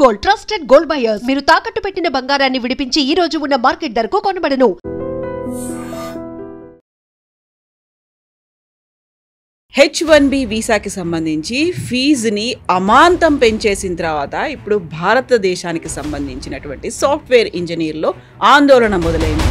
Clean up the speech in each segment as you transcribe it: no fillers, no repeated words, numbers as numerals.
Gold, trusted gold buyers. మీరు తాకట్టు పెట్టిన బంగారాన్ని విడిపించి ఈ రోజు ఉన్న మార్కెట్ ధరకు కొనబడను. H1B వీసాకి సంబంధించి ఫీజుని అమాంతం పెంచేసిన తర్వాత ఇప్పుడు భారతదేశానికి సంబంధించినటువంటి సాఫ్ట్వేర్ ఇంజనీర్లో ఆందోళన మొదలైంది.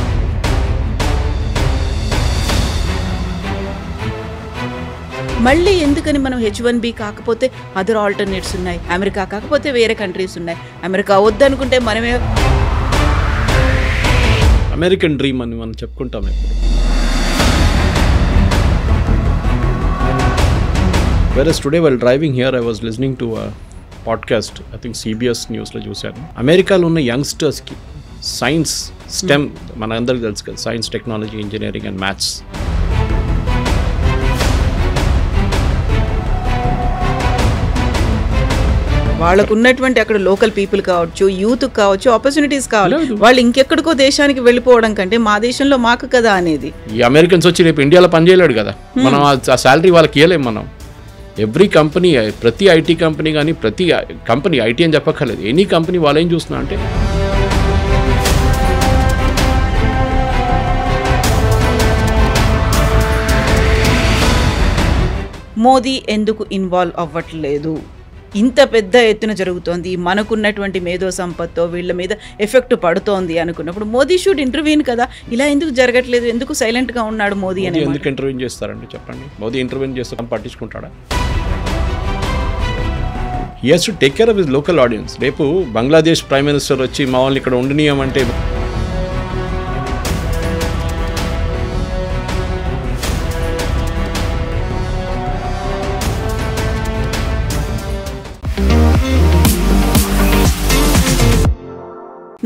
మళ్ళీ ఎందుకని మనం H1B కాకపోతే అదర్ ఆల్టర్నేట్స్ ఉన్నాయి, అమెరికా కాకపోతే వేరే కంట్రీస్ ఉన్నాయి, అమెరికా వద్దనుకుంటే మనమే అమెరికన్ డ్రీమ్ అని మనం చెప్పుకుంటాం ఇప్పుడు. Whereas today while driving here I was listening to a podcast, I think CBS న్యూస్లో చూశాను. అమెరికాలో ఉన్న యంగ్స్టర్స్కి సైన్స్ స్టెమ్ మన అందరికీ తెలుసు కదా, science, technology, engineering and maths, వాళ్ళకు ఉన్నటువంటి అక్కడ లోకల్ పీపుల్ కావచ్చు, యూత్ కావచ్చు, ఆపర్చునిటీస్ కావాలి. వాళ్ళు ఇంకెక్కడికో దేశానికి వెళ్ళిపోవడం కంటే మా దేశంలో మాకు కదా అనేది. ఈ అమెరికన్స్ వచ్చి రేపు ఇండియాలో పనిచేయలేడు కదా, మనం ఆ శాలరీ వాళ్ళకి ఇవ్వలేము. మనం ఎవ్రీ కంపెనీ, ప్రతి ఐటీ కంపెనీ కానీ, ప్రతి కంపెనీ, ఐటీ అని చెప్పక్కర్లేదు, ఎనీ కంపెనీ వాళ్ళు ఏం చూస్తున్నా అంటే మోదీ ఎందుకు ఇన్వాల్వ్ అవ్వట్లేదు? ఇంత పెద్ద ఎత్తున జరుగుతోంది, మనకున్నటువంటి మేధో సంపత్తో వీళ్ళ మీద ఎఫెక్ట్ పడుతోంది అనుకున్నప్పుడు మోదీ షుడ్ ఇంటర్వ్యూన్ కదా. ఇలా ఎందుకు జరగట్లేదు? ఎందుకు సైలెంట్గా ఉన్నాడు మోదీ అని? ఎందుకు ఇంటర్వ్యూన్ చేస్తారండి చెప్పండి? మోదీ ఇంటర్వ్యూన్ చేస్తే పట్టించుకుంటాడా? He has to take care of his local audience. రేపు బంగ్లాదేశ్ ప్రైమ్ మినిస్టర్ వచ్చి మా వాళ్ళని ఇక్కడ ఉండనీయమంటే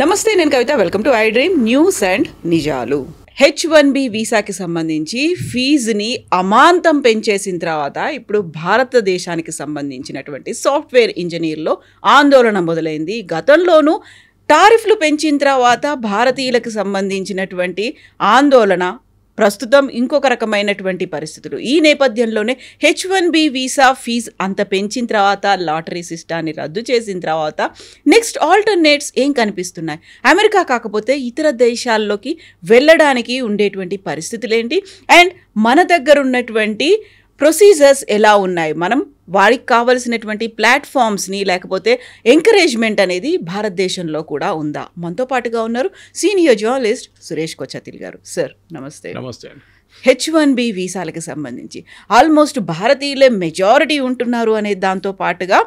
నమస్తే, నేను Kavitha. Welcome to I dream news and నిజాలు. H1B వీసాకి సంబంధించి ఫీజుని అమాంతం పెంచేసిన తర్వాత ఇప్పుడు భారతదేశానికి సంబంధించినటువంటి సాఫ్ట్వేర్ ఇంజనీర్లో ఆందోళన మొదలైంది. గతంలోనూ టారిఫ్లు పెంచిన తర్వాత భారతీయులకు సంబంధించినటువంటి ఆందోళన, ప్రస్తుతం ఇంకొక రకమైనటువంటి పరిస్థితులు. ఈ నేపథ్యంలోనే H1B వీసా ఫీజు అంత పెంచిన తర్వాత, లాటరీ సిస్టాన్ని రద్దు చేసిన తర్వాత నెక్స్ట్ ఆల్టర్నేట్స్ ఏం కనిపిస్తున్నాయి? అమెరికా కాకపోతే ఇతర దేశాల్లోకి వెళ్ళడానికి ఉండేటువంటి పరిస్థితులు ఏంటి? అండ్ మన దగ్గర ఉన్నటువంటి ప్రొసీజర్స్ ఎలా ఉన్నాయి? మనం వారికి కావలసినటువంటి ప్లాట్ఫామ్స్ని, లేకపోతే ఎంకరేజ్మెంట్ అనేది భారతదేశంలో కూడా ఉందా? మనతో పాటుగా ఉన్నారు సీనియర్ జర్నలిస్ట్ సురేష్ కొచ్చతిల్ గారు. సార్ నమస్తే. నమస్తే. H1B వీసాలకు సంబంధించి ఆల్మోస్ట్ భారతీయులే మెజారిటీ ఉంటున్నారు అనే దాంతో పాటుగా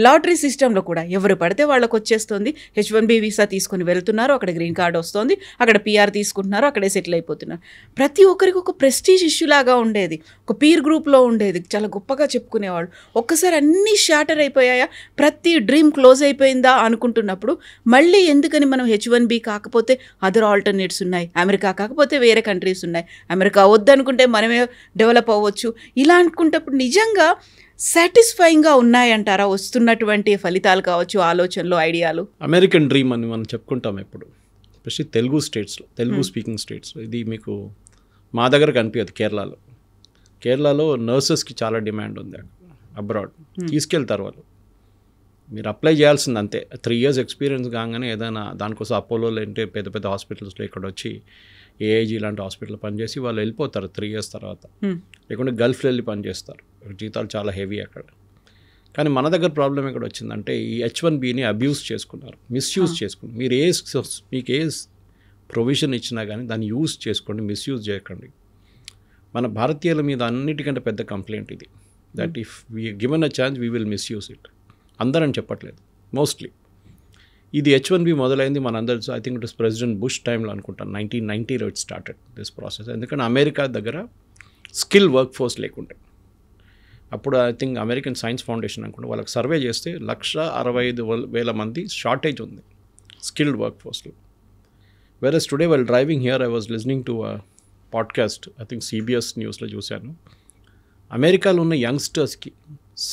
లాటరీ సిస్టంలో కూడా ఎవరు పడితే వాళ్ళకు వచ్చేస్తుంది. H1B వీసా తీసుకుని వెళ్తున్నారు, అక్కడ గ్రీన్ కార్డ్ వస్తుంది, అక్కడ PR తీసుకుంటున్నారు, అక్కడే సెటిల్ అయిపోతున్నారు. ప్రతి ఒక్కరికి ఒక ప్రెస్టీజ్ ఇష్యూ లాగా ఉండేది, ఒక పీర్ గ్రూప్లో ఉండేది, చాలా గొప్పగా చెప్పుకునేవాళ్ళు. ఒక్కసారి అన్నీ షాటర్ అయిపోయాయా, ప్రతి డ్రీమ్ క్లోజ్ అయిపోయిందా అనుకుంటున్నప్పుడు మళ్ళీ ఎందుకని మనం H1B కాకపోతే అదర్ ఆల్టర్నేట్స్ ఉన్నాయి, అమెరికా కాకపోతే వేరే కంట్రీస్ ఉన్నాయి, అమెరికా వద్దనుకుంటే మనమే డెవలప్ అవ్వచ్చు, ఇలా అనుకుంటప్పుడు నిజంగా సాటిస్ఫైయింగ్గా ఉన్నాయంటారా వస్తున్నటువంటి ఫలితాలు కావచ్చు, ఆలోచనలు, ఐడియాలు? అమెరికన్ డ్రీమ్ అని మనం చెప్పుకుంటాం ఎప్పుడు, ఎస్పెషల్లీ తెలుగు స్టేట్స్లో, తెలుగు స్పీకింగ్ స్టేట్స్. ఇది మీకు మా దగ్గర కనిపించదు. కేరళలో నర్సెస్కి చాలా డిమాండ్ ఉంది. అబ్రాడ్ తీసుకెళ్తారు వాళ్ళు, మీరు అప్లై చేయాల్సింది అంతే. 3 years ఎక్స్పీరియన్స్ కాగానే ఏదైనా దానికోసం అపోలోలో అంటే పెద్ద పెద్ద హాస్పిటల్స్లో ఇక్కడ వచ్చి ఏఐజీ లాంటి హాస్పిటల్లో పనిచేసి వాళ్ళు వెళ్ళిపోతారు 3 years తర్వాత. లేకుంటే గల్ఫ్లో వెళ్ళి పనిచేస్తారు, జీతాలు చాలా హెవీ అక్కడ. కానీ మన దగ్గర ప్రాబ్లం ఎక్కడ వచ్చిందంటే ఈ H1Bని అబ్యూస్ చేసుకున్నారు, మిస్యూజ్ చేసుకున్నారు. మీకు ఏ ప్రొవిజన్ ఇచ్చినా కానీ దాన్ని యూజ్ చేసుకోండి, మిస్యూజ్ చేయకండి. మన భారతీయుల మీద అన్నిటికంటే పెద్ద కంప్లైంట్ ఇది, that if we given a chance we will misuse it. అందరని చెప్పట్లేదు, మోస్ట్లీ. ఇది H1B మొదలైంది మనందరూ, I think it was president Bush టైంలో అనుకుంటాను, 1990లో ఇట్ స్టార్టెడ్ దిస్ ప్రాసెస్. ఎందుకంటే అమెరికా దగ్గర స్కిల్ వర్క్ ఫోర్స్ లేకుండే. అప్పుడు ఐ థింక్ అమెరికన్ సైన్స్ ఫౌండేషన్ అనుకుంటే వాళ్ళకి సర్వే చేస్తే 165,000 మంది షార్టేజ్ ఉంది స్కిల్డ్ వర్క్ ఫోర్స్లో. Versus today while driving here I was listening to a podcast, I think CBS న్యూస్లో చూశాను. అమెరికాలో ఉన్న యంగ్స్టర్స్కి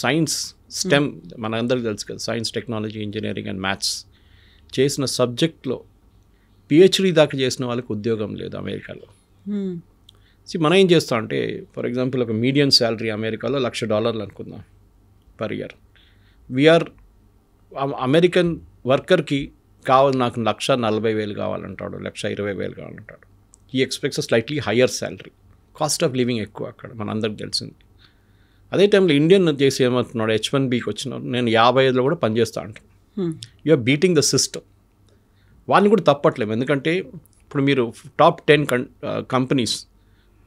సైన్స్ స్టెమ్ మన అందరికీ తెలుసు కదా, science, technology, engineering and maths చేసిన సబ్జెక్ట్లో PhD దాకా చేసిన వాళ్ళకి ఉద్యోగం లేదు అమెరికాలో. మనం ఏం చేస్తాం అంటే, ఫర్ ఎగ్జాంపుల్ ఒక మీడియం శాలరీ అమెరికాలో $1,00,000 అనుకుందాం పర్ ఇయర్. వీఆర్ అమెరికన్ వర్కర్కి కావాలి నాకు 1,40,000 కావాలంటాడు, 1,20,000 కావాలంటాడు. ఈ expects slightly higher salary. Cost of living ఎక్కువ అక్కడ, మనందరికి తెలిసింది. అదే టైంలో ఇండియన్ చేసి ఏమవుతున్నాడు, H1Bకి వచ్చినాడు, నేను 55లో కూడా పనిచేస్తా అంటాను. You're beating the system. వాళ్ళని కూడా తప్పట్లేము, ఎందుకంటే ఇప్పుడు మీరు టాప్ 10 కంపెనీస్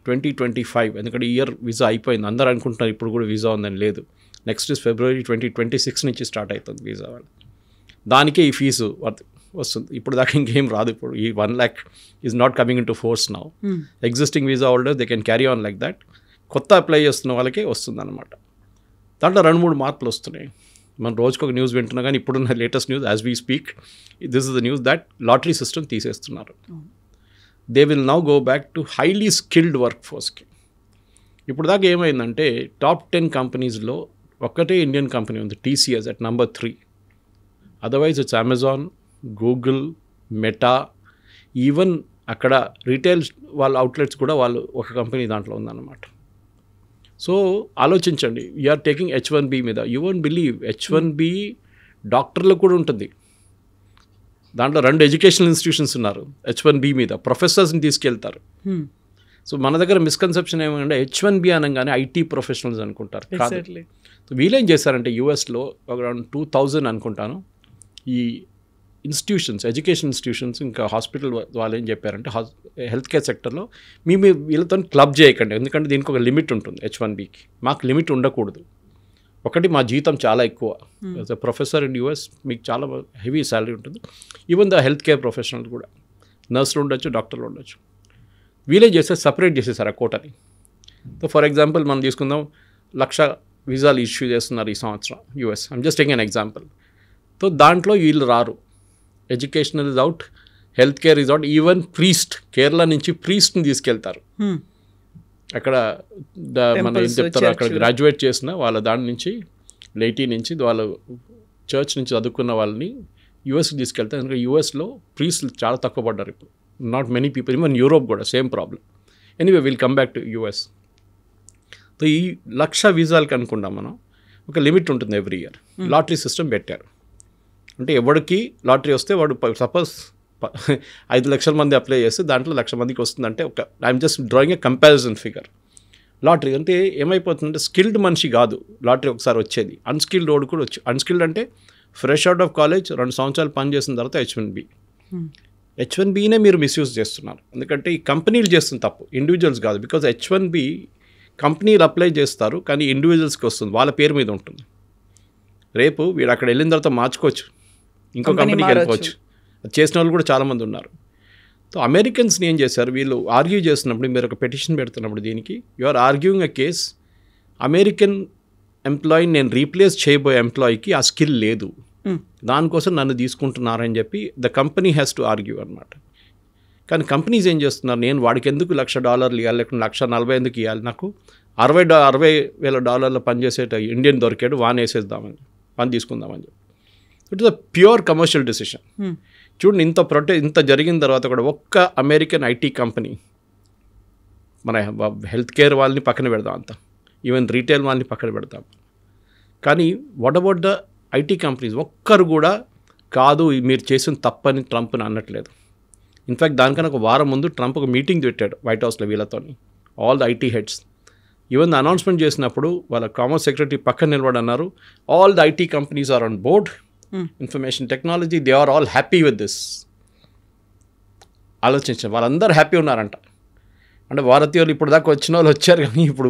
2025, ఎందుకంటే ఇయర్ వీసా అయిపోయింది, అందరూ అనుకుంటున్నారు ఇప్పుడు కూడా వీసా ఉందని. లేదు, నెక్స్ట్ ఇస్ February 2026 నుంచి స్టార్ట్ అవుతుంది వీసా వాళ్ళు. దానికే ఈ ఫీజు వస్తుంది. ఇప్పుడు దాకా ఇంకేం రాదు. ఇప్పుడు ఈ 1 lakh is not coming in to force now. Existing visa holders they can carry on like that. కొత్త అప్లై చేస్తున్న వాళ్ళకే వస్తుంది అనమాట. దాంట్లో 2-3 మార్పులు వస్తున్నాయి. మనం రోజుకు ఒక న్యూస్ వింటున్నా, కానీ ఇప్పుడున్న latest news as we speak, this is the news that lottery system తీసేస్తున్నారు. They will now go back to highly skilled work ఫోర్స్కి. ఇప్పుడు దాకా ఏమైందంటే టాప్ 10 కంపెనీస్లో ఒక్కటే ఇండియన్ కంపెనీ ఉంది, TCS at number 3. Otherwise it's Amazon, Google, Meta, even అక్కడ retail వాళ్ళ అవుట్లెట్స్ కూడా వాళ్ళు ఒక కంపెనీ దాంట్లో ఉందన్నమాట. సో ఆలోచించండి, యూఆర్ టేకింగ్ H1B మీద. యూ వోంట్ బిలీవ్, H1B డాక్టర్లకు కూడా ఉంటుంది. దాంట్లో 2 ఎడ్యుకేషనల్ ఇన్స్టిట్యూషన్స్ ఉన్నారు H1B మీద, ప్రొఫెసర్స్ని తీసుకెళ్తారు. సో మన దగ్గర మిస్కన్సెప్షన్ ఏమంటే H1B అనగానే IT ప్రొఫెషనల్స్ అనుకుంటారు. సో వీళ్ళేం చేశారంటే యూఎస్లో అరౌండ్ 2000 అనుకుంటాను ఈ ఇన్స్టిట్యూషన్స్, ఎడ్యుకేషన్ ఇన్స్టిట్యూషన్స్, ఇంకా హాస్పిటల్ వాళ్ళు ఏం చెప్పారంటే హెల్త్ కేర్ సెక్టర్లో మేము వీళ్ళతో క్లబ్ చేయకండి, ఎందుకంటే దీనికి ఒక లిమిట్ ఉంటుంది. H1Bకి మాకు లిమిట్ ఉండకూడదు. ఒకటి, మా జీతం చాలా ఎక్కువ. As a professor in US మీకు చాలా హెవీ శాలరీ ఉంటుంది. Even the health care professional కూడా, నర్సులు ఉండొచ్చు, డాక్టర్లు ఉండొచ్చు. వీలే చేస్తే సపరేట్ చేసేసారు ఆ కోటని. సో ఫర్ ఎగ్జాంపుల్ మనం తీసుకుందాం, 1,00,000 వీసాలు ఇష్యూ చేస్తున్నారు ఈ సంవత్సరం US. I'm just taking an example. So దాంట్లో వీళ్ళు రారు. Educational is out, health care is out, even priest, Kerala నుంచి ప్రీస్ట్ని తీసుకెళ్తారు. అక్కడ మనం ఏం చెప్తారు, అక్కడ గ్రాడ్యుయేట్ చేసిన వాళ్ళ దాని నుంచి లైటీ నుంచి వాళ్ళు చర్చ్ నుంచి చదువుకున్న వాళ్ళని యూఎస్కి తీసుకెళ్తారు. ఎందుకంటే యూఎస్లో ప్రీస్ట్లు చాలా తక్కువ పడ్డారు ఇప్పుడు. Not many people, even Europe కూడా same problem. Anyway will come back to US. So ఈ 1,00,000 వీసాలకు అనుకుంటాం మనం, ఒక లిమిట్ ఉంటుంది ఎవ్రీ ఇయర్. లాటరీ సిస్టమ్ పెట్టారు. అంటే ఎవరికి లాటరీ వస్తే వాడు సపోజ్ 5 లక్షల మంది అప్లై చేస్తే దాంట్లో 1,00,000 మందికి వస్తుందంటే ఒక I'm just drawing A comparison figure. Lottery అంటే ఏమైపోతుందంటే స్కిల్డ్ మనిషి కాదు లాటరీ ఒకసారి వచ్చేది, అన్స్కిల్డ్ రోడ్ కూడా వచ్చి. అన్స్కిల్డ్ అంటే ఫ్రెష్ అవుట్ ఆఫ్ కాలేజ్ 2 సంవత్సరాలు పని చేసిన తర్వాత H1Bనే మీరు మిస్యూజ్ చేస్తున్నారు. ఎందుకంటే ఈ కంపెనీలు చేస్తుంది తప్పు, ఇండివిజువల్స్ కాదు. బికాజ్ H1B కంపెనీలు అప్లై చేస్తారు, కానీ ఇండివిజువల్స్కి వస్తుంది, వాళ్ళ పేరు మీద ఉంటుంది. రేపు వీడు అక్కడ వెళ్ళిన తర్వాత మార్చుకోవచ్చు, ఇంకో కంపెనీకి వెళ్ళిపోవచ్చు. చేసిన వాళ్ళు కూడా చాలామంది ఉన్నారు. సో అమెరికన్స్ని ఏం చేశారు, వీళ్ళు ఆర్గ్యూ చేస్తున్నప్పుడు, మీరు ఒక పెటిషన్ పెడుతున్నప్పుడు దీనికి you are arguing a case, American ఎంప్లాయీని నేను రీప్లేస్ చేయబోయే ఎంప్లాయీకి ఆ స్కిల్ లేదు, దానికోసం నన్ను తీసుకుంటున్నారని చెప్పి the company has to argue అనమాట. కానీ కంపెనీస్ ఏం చేస్తున్నారు, నేను వాడికి ఎందుకు $1,00,000 ఇవ్వాలి, లేకుండా 1,40,000 ఎందుకు ఇవ్వాలి, నాకు $60,000 పనిచేసేట ఇండియన్ దొరికాడు, వేసేద్దామని పని తీసుకుందామని చెప్పి. It is a pure commercial decision. చూడండి, ఇంత జరిగిన తర్వాత కూడా ఒక్క అమెరికన్ IT కంపెనీ, మన హెల్త్ కేర్ వాళ్ళని పక్కన పెడదాం, అంతా ఈవెన్ రీటైల్ వాళ్ళని పక్కన పెడతాం, కానీ what about the IT companies ఒక్కరు కూడా కాదు మీరు చేసిన తప్పని ట్రంప్ని అనట్లేదు. ఇన్ఫ్యాక్ట్ దానికన్నా ఒక వారం ముందు ట్రంప్ ఒక మీటింగ్ పెట్టాడు వైట్ హౌస్లో వీళ్ళతో, all the IT heads. Even announcement చేసినప్పుడు వాళ్ళ కామర్స్ సెక్రటరీ పక్కన నిలబడి అన్నారు, all the IT companies are on board, information technology, they are all happy with this. ఆలోచించారు, వాళ్ళందరూ హ్యాపీ ఉన్నారంట. అంటే భారతీయులు ఇప్పుడు దాకా వచ్చిన వాళ్ళు వచ్చారు, కానీ ఇప్పుడు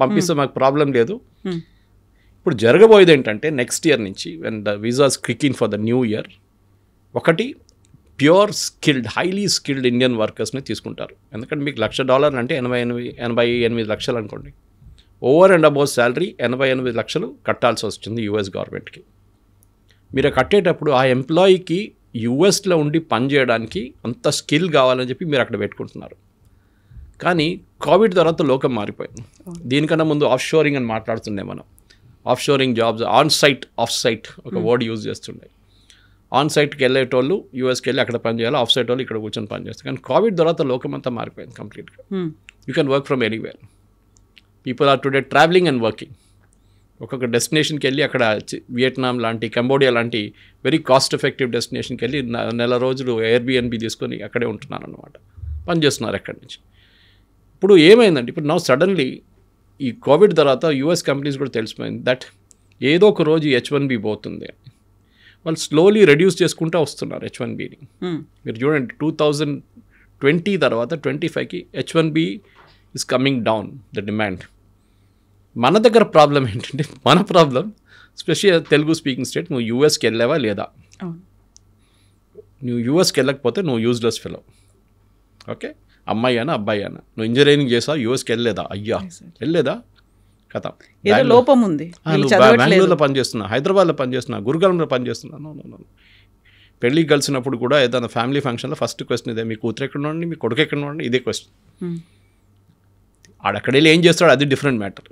పంపిస్తే మాకు ప్రాబ్లం లేదు. ఇప్పుడు జరగబోయేది ఏంటంటే నెక్స్ట్ ఇయర్ నుంచి when the visas click in for the new year, ఒకటి pure skilled, highly skilled Indian వర్కర్స్ని తీసుకుంటారు. ఎందుకంటే మీకు $1,00,000 అంటే 88 లక్షలు అనుకోండి, ఓవర్ అండ్ అబౌవ్ శాలరీ 88 లక్షలు కట్టాల్సి వస్తుంది యూఎస్ గవర్నమెంట్కి. మీరు కట్టేటప్పుడు ఆ ఎంప్లాయీకి యూఎస్లో ఉండి పనిచేయడానికి అంత స్కిల్ కావాలని చెప్పి మీరు అక్కడ పెట్టుకుంటున్నారు. కానీ కోవిడ్ తర్వాత లోకం మారిపోయింది. దీనికన్నా ముందు ఆఫ్ షోరింగ్ అని మాట్లాడుతుండే మనం. Offshoring jobs, on site, off site ఒక వర్డ్ యూజ్ చేస్తుండే. ఆన్ సైట్కి వెళ్ళేటోళ్ళు యూఎస్కి వెళ్ళి అక్కడ పని చేయాలి, ఆఫ్ సైట్ వాళ్ళు ఇక్కడ కూర్చొని పని చేస్తారు. కానీ కోవిడ్ తర్వాత లోకం అంతా మారిపోయింది కంప్లీట్గా. You can work from anywhere. People are today travelling and working. ఒక్కొక్క డెస్టినేషన్కి వెళ్ళి అక్కడ వియట్నాం లాంటి కంబోడియా లాంటి వెరీ కాస్ట్ ఎఫెక్టివ్ డెస్టినేషన్కి వెళ్ళి నెల రోజులు ఎయిర్బిఎన్బి తీసుకొని అక్కడే ఉంటున్నారు అనమాట, పనిచేస్తున్నారు అక్కడి నుంచి. ఇప్పుడు ఏమైందంటే ఇప్పుడు నా సడన్లీ ఈ కోవిడ్ తర్వాత యూఎస్ కంపెనీస్ కూడా తెలిసిపోయింది దట్ ఏదో ఒక రోజు H1B పోతుంది. వాళ్ళు స్లోలీ రెడ్యూస్ చేసుకుంటూ వస్తున్నారు H1Bని. మీరు చూడండి 2020 తర్వాత 25కి H1B is coming down the demand. మన దగ్గర ప్రాబ్లం ఏంటంటే మన problem special Telugu speaking state, నువ్వు యూఎస్కి వెళ్ళావా లేదా? నువ్వు యూఎస్కి వెళ్ళకపోతే నువ్వు యూజ్లెస్ ఫెలో. ఓకే, అమ్మాయి అయినా అబ్బాయి అయినా, నువ్వు ఇంజనీరింగ్ చేసావు యూఎస్కి వెళ్ళలేదా? అయ్యా వెళ్ళలేదా కథ, లోపం ఉంది. బెంగళూరులో పనిచేస్తున్నా, హైదరాబాద్లో పనిచేస్తున్నా, గురుగాలంలో పనిచేస్తున్నా. నో పెళ్ళికి కలిసినప్పుడు కూడా ఏదైనా ఫ్యామిలీ ఫంక్షన్లో ఫస్ట్ క్వశ్చన్ ఇదే, మీ కూతురు ఎక్కడ ఉండండి, మీ కొడుకు ఎక్కడ ఉండండి, ఇదే క్వశ్చన్. ఆడక్కడ వెళ్ళి ఏం చేస్తాడు అది డిఫరెంట్ మ్యాటర్.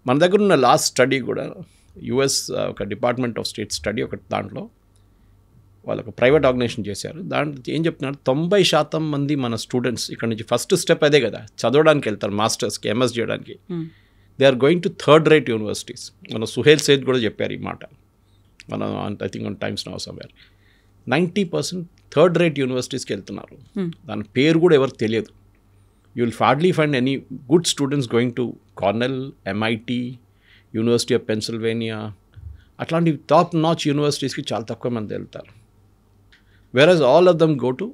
మన దగ్గర ఉన్న లాస్ట్ స్టడీ కూడా యుఎస్ ఒక డిపార్ట్మెంట్ ఆఫ్ స్టేట్ స్టడీ ఒకటి, దాంట్లో వాళ్ళు ఒక ప్రైవేట్ ఆర్గనైజేషన్ చేశారు. దాంట్లో ఏం చెప్తున్నారు, 90% మంది మన స్టూడెంట్స్ ఇక్కడ నుంచి ఫస్ట్ స్టెప్ అదే కదా, చదవడానికి వెళ్తారు, మాస్టర్స్కి ఎంఎస్ చేయడానికి. They are going to third rate universities. మన సుహేల్ సేథ్ కూడా చెప్పారు ఈ మాట, మన I think on Times Now somewhere. 90% third rate యూనివర్సిటీస్కి వెళ్తున్నారు. దాని పేరు కూడా ఎవరికి తెలియదు. You will hardly find any good students going to Cornell, MIT, University of Pennsylvania, అట్లాంటి టాప్ నాచ్ యూనివర్సిటీస్కి చాలా తక్కువ మంది వెళ్తారు. Versus all of them go to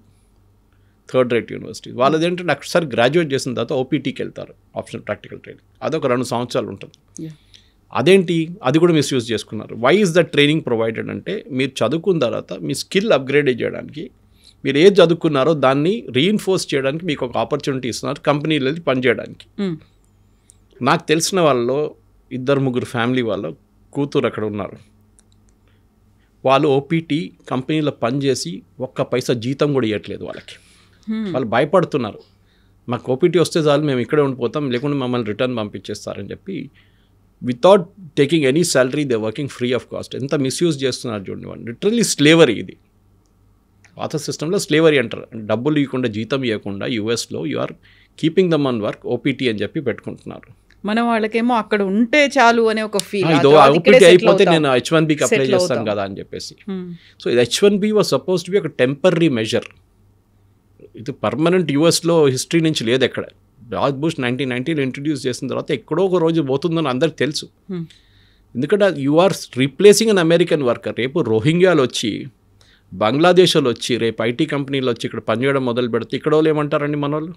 third rate university. వాళ్ళది ఏంటంటే ఒకసారి గ్రాడ్యుయేట్ చేసిన తర్వాత OPTకి వెళ్తారు, ఆప్షన్ ప్రాక్టికల్ ట్రైనింగ్. అదొక 2 సంవత్సరాలు ఉంటుంది. అదేంటి, అది కూడా మిస్యూజ్ చేసుకున్నారు. Why is the training provided అంటే, మీరు చదువుకున్న తర్వాత మీ స్కిల్ అప్గ్రేడ్ చేయడానికి, మీరు ఏది చదువుకున్నారో దాన్ని రీఇన్ఫోర్స్ చేయడానికి మీకు ఒక ఆపర్చునిటీ ఇస్తున్నారు కంపెనీలో పనిచేయడానికి. నాకు తెలిసిన వాళ్ళలో 2-3 ఫ్యామిలీ వాళ్ళ కూతురు అక్కడ ఉన్నారు. వాళ్ళు OPT కంపెనీలో పనిచేసి ఒక్క పైసా జీతం కూడా ఇవ్వట్లేదు వాళ్ళకి. వాళ్ళు భయపడుతున్నారు, మాకు OPT వస్తే చాలు మేము ఇక్కడే ఉండిపోతాం, లేకుంటే మమ్మల్ని రిటర్న్ పంపించేస్తారని చెప్పి without taking any salary they working free of cost. ఎంత మిస్యూజ్ చేస్తున్నారు చూడండి వాళ్ళు. లిటరల్లీ స్లేవరీ ఇది. పాత సిస్టంలో స్లేవరీ అంటారు, డబ్బులు ఇవ్వకుండా జీతం ఇవ్వకుండా యూఎస్లో you are keeping them on work, OPT అని చెప్పి పెట్టుకుంటున్నారు. మన వాళ్ళకేమో అక్కడ ఉంటే చాలు అనే ఒక ఫీల్, OPT అయిపోతే నేను H1Bకి అప్లై చేస్తాను కదా అని చెప్పేసి. సో ఇది H1B was suppose to be ఒక టెంపరీ మెజర్. ఇది పర్మనెంట్ యూఎస్లో హిస్టరీ నుంచి లేదు ఎక్కడ. జార్జ్ బుష్ 1990లో ఇంట్రడ్యూస్ చేసిన తర్వాత ఎక్కడో ఒక రోజు పోతుందని అందరికి తెలుసు. ఎందుకంటే you are replacing an American worker. రేపు రోహింగ్యాలు వచ్చి, బంగ్లాదేశ్లో వచ్చి, రేపు IT కంపెనీలు వచ్చి ఇక్కడ పనిచేయడం మొదలు పెడితే ఇక్కడ వాళ్ళు ఏమంటారండి, మన వాళ్ళు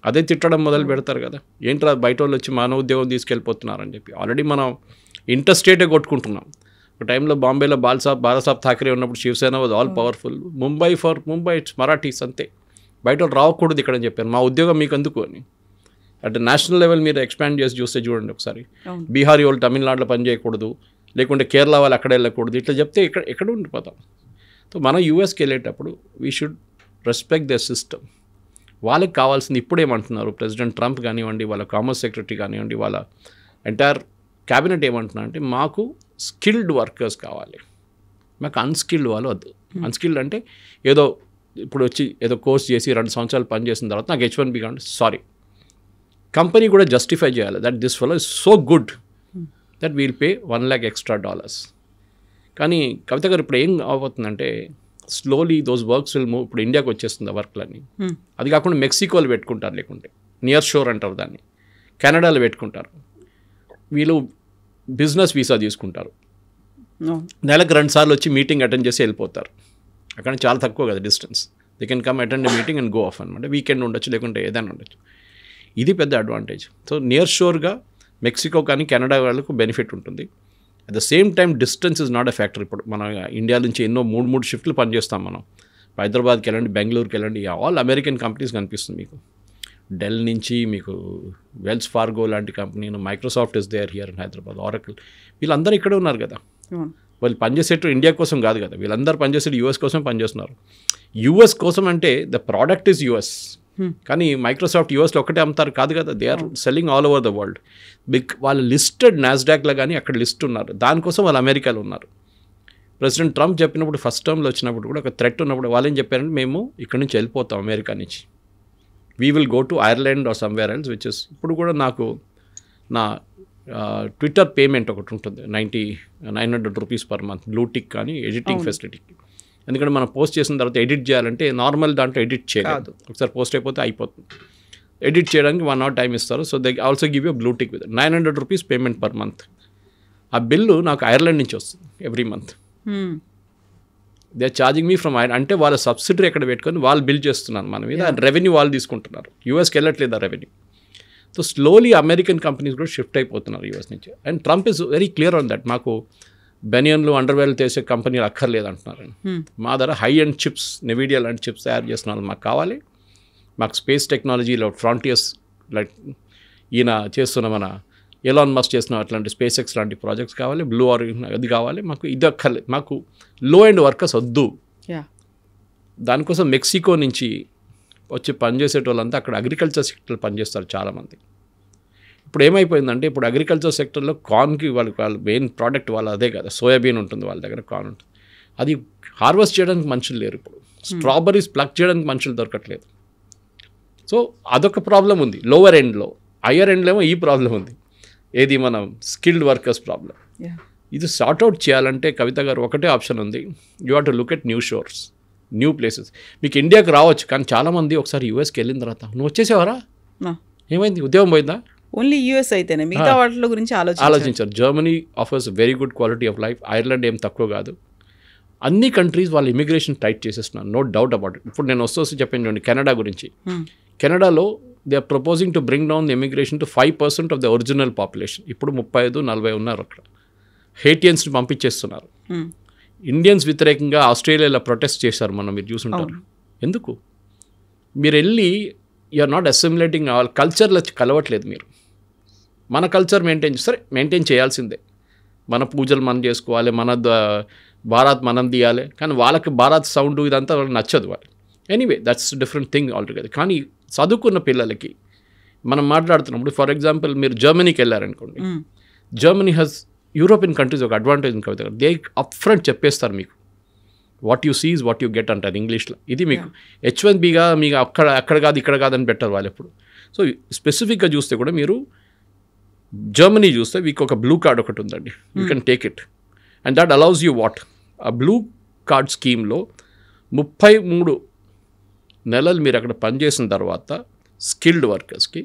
అదే తిట్టడం మొదలు పెడతారు కదా, ఏంట్రా బయట వాళ్ళు వచ్చి మన ఉద్యోగం తీసుకెళ్ళిపోతున్నారని చెప్పి. ఆల్రెడీ మనం ఇంటర్స్టేటే కొట్టుకుంటున్నాం. ఒక టైంలో బాంబేలో బాలాసాబ్ ఠాకరే ఉన్నప్పుడు Shiv Sena was all powerful. Mumbai it's Marathis అంతే, బయట వాళ్ళు రావకూడదు ఇక్కడ అని చెప్పారు. మా ఉద్యోగం మీకు ఎందుకు అని. అంటే నేషనల్ లెవెల్ మీరు ఎక్స్పాండ్ చేసి చూస్తే చూడండి ఒకసారి, బీహారీ వాళ్ళు తమిళనాడులో పని చేయకూడదు, లేకుంటే కేరళ వాళ్ళు అక్కడ వెళ్ళకూడదు, ఇట్లా చెప్తే ఎక్కడ ఉండిపోతాం. సో మనం యూఎస్కి వెళ్ళేటప్పుడు we should respect the system. వాళ్ళకి కావాల్సింది ఇప్పుడేమంటున్నారు ప్రెసిడెంట్ ట్రంప్ కానివ్వండి, వాళ్ళ కామర్స్ సెక్రటరీ కానివ్వండి, వాళ్ళ ఎంటైర్ క్యాబినెట్ ఏమంటున్నారు అంటే, మాకు స్కిల్డ్ వర్కర్స్ కావాలి, మాకు అన్స్కిల్డ్ వాళ్ళు వద్దు. అన్స్కిల్డ్ అంటే ఏదో ఇప్పుడు వచ్చి ఏదో కోర్స్ చేసి 2 సంవత్సరాలు పని చేసిన తర్వాత నాకు H1B కావాలి. సారీ, కంపెనీ కూడా జస్టిఫై చేయాలి that this fellow is so good that we'll pay $1 lakh extra. కానీ కవిత గారు ఇప్పుడు ఏం అవబోతుందంటే, slowly those works will move. ఇప్పుడు ఇండియాకి వచ్చేస్తుంది ఆ వర్క్లన్నీ. అది కాకుండా మెక్సికోలో పెట్టుకుంటారు, లేకుంటే నియర్ షోర్ అంటారు దాన్ని, కెనడాలో పెట్టుకుంటారు. వీళ్ళు బిజినెస్ వీసా తీసుకుంటారు, నెలకు 2 సార్లు వచ్చి మీటింగ్ అటెండ్ చేసి వెళ్ళిపోతారు. అక్కడ చాలా తక్కువ కదా distance, they can come attend meeting and go of అనమాట. వీకెండ్ ఉండొచ్చు, లేకుంటే ఏదైనా ఉండొచ్చు. ఇది పెద్ద అడ్వాంటేజ్. సో నియర్ షోర్గా మెక్సికో కానీ కెనడా వాళ్ళకు బెనిఫిట్ ఉంటుంది. At the same time distance is not a factor. ఇప్పుడు మన ఇండియా నుంచి ఎన్నో 3 షిఫ్ట్లు పనిచేస్తాం మనం. హైదరాబాద్కి వెళ్ళండి, బెంగళూరుకి వెళ్ళండి, ఆల్ అమెరికన్ కంపెనీస్ కనిపిస్తుంది మీకు. డెల్ నుంచి మీకు వెల్స్ ఫార్గో లాంటి company, Microsoft is there here in Hyderabad, Oracle, వీళ్ళందరూ ఇక్కడే ఉన్నారు కదా. వాళ్ళు పనిచేసేట్టు ఇండియా కోసం కాదు కదా, వీళ్ళందరూ పనిచేసేది యూఎస్ కోసం పనిచేస్తున్నారు. యూఎస్ కోసం అంటే ద ప్రోడక్ట్ ఈజ్ యూఎస్, కానీ మైక్రోసాఫ్ట్ యూఎస్లో ఒకటే అమ్ముతారు కాదు కదా, they are selling all over the world. వాళ్ళు లిస్టెడ్ నాస్డాక్లో కానీ అక్కడ లిస్ట్ ఉన్నారు, దానికోసం వాళ్ళు అమెరికాలో ఉన్నారు. ప్రెసిడెంట్ ట్రంప్ చెప్పినప్పుడు ఫస్ట్ టర్మ్లో వచ్చినప్పుడు కూడా ఒక థ్రెట్ ఉన్నప్పుడు వాళ్ళు ఏం చెప్పారంటే, మేము ఇక్కడ నుంచి వెళ్ళిపోతాం అమెరికా నుంచి, we will go to Ireland or somewhere else, which is ఇప్పుడు కూడా నాకు నా ట్విట్టర్ పేమెంట్ ఒకటి ఉంటుంది 900 రూపీస్ పర్ మంత్, బ్లూటిక్ కానీ ఎడిటింగ్ ఫెసిలిటీకి. ఎందుకంటే మనం పోస్ట్ చేసిన తర్వాత ఎడిట్ చేయాలంటే నార్మల్ దాంట్లో ఎడిట్ చేయలేదు, ఒకసారి పోస్ట్ అయిపోతే అయిపోతుంది. ఎడిట్ చేయడానికి 1 hour టైం ఇస్తారు. So they also give you blue tick with 900 rupees payment per month. ఆ బిల్లు నాకు ఐర్లాండ్ నుంచి వస్తుంది every month. They are charging me from Ireland. అంటే వాళ్ళ సబ్సిడరీ ఎక్కడ పెట్టుకొని వాళ్ళు బిల్ చేస్తున్నారు మన మీద, రెవెన్యూ వాళ్ళు తీసుకుంటున్నారు. యూఎస్కి వెళ్ళట్లేదు ఆ revenue. So slowly American companies కూడా షిఫ్ట్ అయిపోతున్నారు యూఎస్ నుంచి. And Trump is very clear on that. మాకు బెనియన్లు అండర్వేర్లు చేసే కంపెనీలు అక్కర్లేదు అంటున్నారు. మా దగ్గర హై అండ్ చిప్స్, నెవిడియా లాంటి చిప్స్ తయారు చేస్తున్నారు మాకు కావాలి. మాకు స్పేస్ టెక్నాలజీలో ఫ్రాంటియర్స్ లైక్ ఈయన చేస్తున్న మన ఎలాన్ మస్క్ చేస్తున్న అట్లాంటి స్పేస్ ఎక్స్ లాంటి ప్రాజెక్ట్స్ కావాలి, బ్లూ ఆరిజిన్ అది కావాలి, మాకు ఇది అక్కర్లేదు, మాకు లో ఎండ్ వర్కర్స్ వద్దు. దానికోసం మెక్సికో నుంచి వచ్చి పనిచేసేటోళ్ళంతా అక్కడ అగ్రికల్చర్ సెక్టర్ పనిచేస్తారు చాలామంది. ఇప్పుడు ఏమైపోయిందంటే ఇప్పుడు అగ్రికల్చర్ సెక్టర్లో కార్న్కి వాళ్ళ మెయిన్ ప్రోడక్ట్ వాళ్ళ అదే కదా, సోయాబీన్ ఉంటుంది వాళ్ళ దగ్గర, కార్న్ ఉంటుంది. అది హార్వెస్ట్ చేయడానికి మనుషులు లేరు ఇప్పుడు. స్ట్రాబెర్రీస్ ప్లక్ చేయడానికి మనుషులు దొరకట్లేదు. సో అదొక ప్రాబ్లం ఉంది లోవర్ ఎండ్లో. హయ్యర్ ఎండ్లో ఏమో ఈ ప్రాబ్లం ఉంది, ఏది మనం స్కిల్డ్ వర్కర్స్ ప్రాబ్లం. ఇది సార్ట్అవుట్ చేయాలంటే కవిత గారు ఒకటే ఆప్షన్ ఉంది, you have to look at new షోర్స్, new places. మీకు ఇండియాకి రావచ్చు, కానీ చాలామంది ఒకసారి యూఎస్కి వెళ్ళిన తర్వాత నువ్వు వచ్చేసేవారా, ఏమైంది, ఉద్యోగం పోయిందా, ఓన్లీ యూఎస్ అయితేనే మిగతా వాటి గురించి ఆలోచించారు. Germany offers very good quality of life. Ireland ఏం తక్కువ కాదు. అన్ని కంట్రీస్ వాళ్ళు ఇమిగ్రేషన్ టైట్ చేసేస్తున్నారు, నో డౌట్ అబౌట్ ఇట్. ఇప్పుడు నేను వస్తూ చెప్పాను చూడండి కెనడా గురించి. కెనడాలో they are proposing to bring down the immigration to 5% of the original population. ఇప్పుడు 35-40 ఉన్నారు అక్కడ. హేటియన్స్ని పంపించేస్తున్నారు. ఇండియన్స్ వ్యతిరేకంగా ఆస్ట్రేలియాలో ప్రొటెస్ట్ చేశారు, మీరు చూసుంటారు. ఎందుకు మీరు వెళ్ళి యూఆర్ నాట్ అసిమిలేటింగ్ ఆల్ కల్చర్లో కలవట్లేదు. మీరు మన కల్చర్ మెయింటైన్ చేయాల్సిందే. మన పూజలు మనం చేసుకోవాలి, మన భారత్ మనం తీయాలి. కానీ వాళ్ళకి భారత్ సౌండ్ ఇదంతా వాళ్ళకి నచ్చదు. వాళ్ళు anyway that's different thing altogether. కానీ చదువుకున్న పిల్లలకి మనం మాట్లాడుతున్నప్పుడు ఫర్ ఎగ్జాంపుల్ మీరు జర్మనీకి వెళ్ళారనుకోండి, జర్మనీ హ్యాస్ యూరోపియన్ కంట్రీస్ ఒక అడ్వాంటేజ్ ఉంది కవిత. దే అప్ ఫ్రంట్ చెప్పేస్తారు మీకు, what you seize what you get అంటారు ఇంగ్లీష్లో. ఇది మీకు H1Bగా మీకు అక్కడ కాదు ఇక్కడ కాదని పెట్టారు వాళ్ళు ఎప్పుడు. సో స్పెసిఫిక్గా చూస్తే కూడా మీరు జర్మనీ చూస్తే మీకు ఒక బ్లూ కార్డ్ ఒకటి ఉందండి, you can take it and that allows you what. ఆ బ్లూ కార్డ్ స్కీమ్లో 33 నెలలు మీరు అక్కడ పనిచేసిన తర్వాత స్కిల్డ్ వర్కర్స్కి,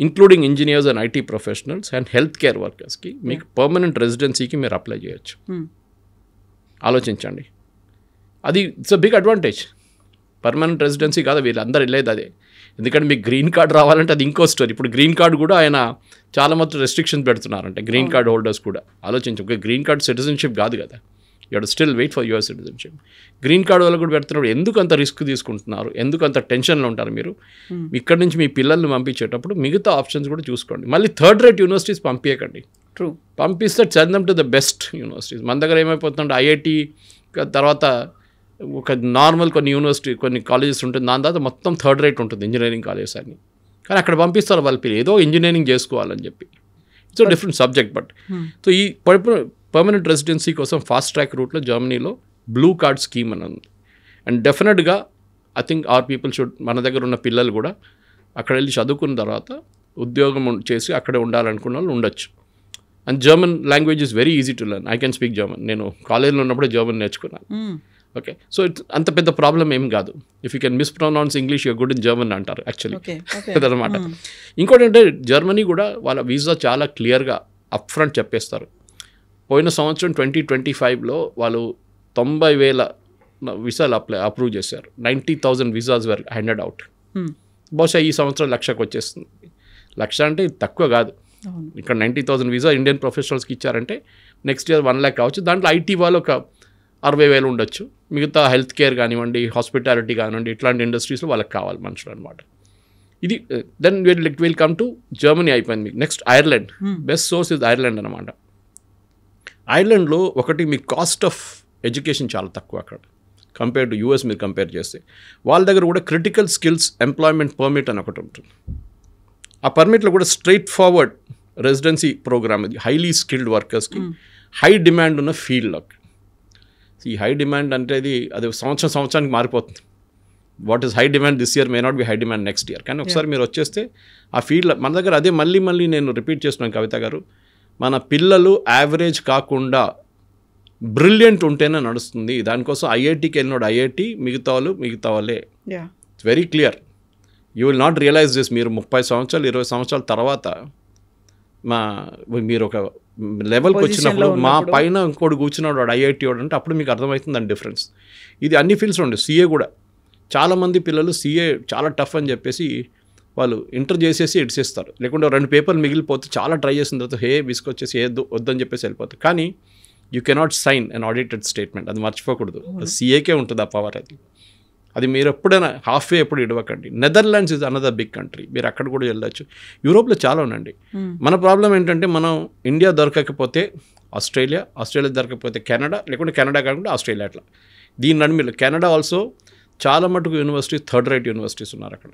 including engineers and IT professionals and health care వర్కర్స్కి మీకు పర్మనెంట్ రెసిడెన్సీకి మీరు అప్లై చేయొచ్చు. ఆలోచించండి, అది it's a big advantage. Permanent residency కాదు, వీళ్ళందరూ వెళ్ళేది అదే. ఎందుకంటే మీకు గ్రీన్ కార్డ్ రావాలంటే అది ఇంకో స్టోరీ. ఇప్పుడు గ్రీన్ కార్డ్ కూడా ఆయన చాలా మొత్తం రెస్ట్రిక్షన్స్ పెడుతున్నారంటే గ్రీన్ కార్డ్ హోల్డర్స్ కూడా. ఆలోచించు, ఒక గ్రీన్ కార్డ్ సిటిజన్షిప్ కాదు కదా, you have to still wait for your citizenship. Green card వాళ్ళు కూడా పెడుతున్నారు. ఎందుకు అంత రిస్క్ తీసుకుంటున్నారు, ఎందుకు అంత టెన్షన్లో ఉంటారు మీరు? ఇక్కడ నుంచి మీ పిల్లల్ని పంపించేటప్పుడు మిగతా ఆప్షన్స్ కూడా చూసుకోండి. మళ్ళీ థర్డ్ రేట్ యూనివర్సిటీస్ పంపించకండి. ట్రూ, పంపిస్తే send them to the best universities. మన దగ్గర ఏమైపోతుందంటే ఐఐటి తర్వాత ఒక నార్మల్ కొన్ని యూనివర్సిటీ కొన్ని కాలేజెస్ ఉంటుంది, దాని తర్వాత మొత్తం థర్డ్ రేట్ ఉంటుంది ఇంజనీరింగ్ కాలేజెస్ అన్ని. కానీ అక్కడ పంపిస్తారు వాళ్ళ పిల్లలు ఏదో ఇంజనీరింగ్ చేసుకోవాలని చెప్పి. It's different subject. But so ఈ పర్మనెంట్ రెసిడెన్సీ కోసం ఫాస్ట్ ట్రాక్ రూట్లో జర్మనీలో బ్లూ కార్డ్ స్కీమ్ అని ఉంది. అండ్ డెఫినెట్గా I think our people should, మన దగ్గర ఉన్న పిల్లలు కూడా అక్కడ వెళ్ళి చదువుకున్న తర్వాత ఉద్యోగం చేసి అక్కడే ఉండాలనుకున్న వాళ్ళు ఉండొచ్చు. And German language is very easy to learn. I can speak German. నేను కాలేజ్లో ఉన్నప్పుడే జర్మన్ నేర్చుకున్నాను. ఓకే, సో ఇట్స్ అంత పెద్ద ప్రాబ్లం ఏం కాదు. If you can mispronounce English you're good in German అంటారు యాక్చువల్లీ. అదనమాట. ఇంకోటి అంటే జర్మనీ కూడా వాళ్ళ వీసా చాలా క్లియర్గా అప్ ఫ్రంట్ చెప్పేస్తారు. పోయిన సంవత్సరం 2025లో వాళ్ళు 90,000 వీసాలు అప్రూవ్ చేశారు. 90,000 వీసాస్ వర్ హ్యాండెడ్ అవుట్. బహుశా ఈ సంవత్సరం 1,00,000కి వచ్చేస్తుంది. 1,00,000 అంటే తక్కువ కాదు. ఇక్కడ 90,000 వీసా ఇండియన్ ప్రొఫెషనల్స్కి ఇచ్చారంటే నెక్స్ట్ ఇయర్ 1,00,000 కావచ్చు. దాంట్లో ఐటీ వాళ్ళు ఒక 60,000 ఉండొచ్చు. మిగతా హెల్త్ కేర్ కానివ్వండి, హాస్పిటాలిటీ కానివ్వండి, ఇట్లాంటి ఇండస్ట్రీస్లో వాళ్ళకి కావాలి మనుషులు అనమాట. ఇది then will come to Germany అయిపోయింది. మీకు next Ireland. Best source is Ireland అనమాట. ఐర్లాండ్లో ఒకటి మీ కాస్ట్ ఆఫ్ ఎడ్యుకేషన్ చాలా తక్కువ అక్కడ కంపేర్ టు యూఎస్. మీరు కంపేర్ చేస్తే వాళ్ళ దగ్గర కూడా క్రిటికల్ స్కిల్స్ ఎంప్లాయ్మెంట్ పర్మిట్ అని ఒకటి ఉంటుంది. ఆ పర్మిట్లో కూడా స్ట్రైట్ ఫార్వర్డ్ రెసిడెన్సీ ప్రోగ్రామ్. ఇది హైలీ స్కిల్డ్ వర్కర్స్కి హై డిమాండ్ ఉన్న ఫీల్డ్లోకి. ఈ హై డిమాండ్ అంటే అది సంవత్సరానికి మారిపోతుంది. What is high demand this year may not be high demand next year. కానీ ఒకసారి మీరు వచ్చేస్తే ఆ ఫీల్డ్ మన దగ్గర అదే మళ్ళీ నేను రిపీట్ చేస్తున్నాను కవిత గారు, మన పిల్లలు యావరేజ్ కాకుండా బ్రిలియంట్ ఉంటేనే నడుస్తుంది. దానికోసం ఐఐటీకి వెళ్ళినోడు ఐఐటీ, మిగతా వాళ్ళే. It's very clear. You will not realise this. మీరు 30 సంవత్సరాలు 20 సంవత్సరాల తర్వాత మీరు ఒక లెవెల్కి వచ్చినప్పుడు మా పైన ఇంకోటి కూర్చున్నాడు వాడు ఐఐటీ వాడు అంటే అప్పుడు మీకు అర్థమవుతుంది దాని డిఫరెన్స్. ఇది అన్ని ఫీల్డ్స్లో ఉండే. సీఏ కూడా చాలామంది పిల్లలు సీఏ చాలా టఫ్ అని చెప్పేసి వాళ్ళు ఇంటర్ చేసేసి ఇడిసేస్తారు, లేకుంటే 2 పేపర్లు మిగిలిపోతే చాలా ట్రై చేసిన తర్వాత విసుకొచ్చేసి వద్దని చెప్పేసి వెళ్ళిపోతారు. కానీ you cannot sign an audited statement, అది మర్చిపోకూడదు. సీఏకే ఉంటుంది ఆ పవర్. అది మీరు ఎప్పుడైనా హాఫ్వే ఎప్పుడు ఇడవకండి. Netherlands is another big country, మీరు అక్కడ కూడా వెళ్ళొచ్చు. యూరోప్లో చాలా ఉండండి. మన ప్రాబ్లం ఏంటంటే మనం ఇండియా దొరకకపోతే ఆస్ట్రేలియా దొరకకపోతే కెనడా, లేకుంటే కెనడా కాకుండా ఆస్ట్రేలియా, అట్లా దీని నడుమిలో. కెనడా ఆల్సో చాలా మటుకు యూనివర్సిటీస్ థర్డ్ రేట్ యూనివర్సిటీస్ ఉన్నారు అక్కడ.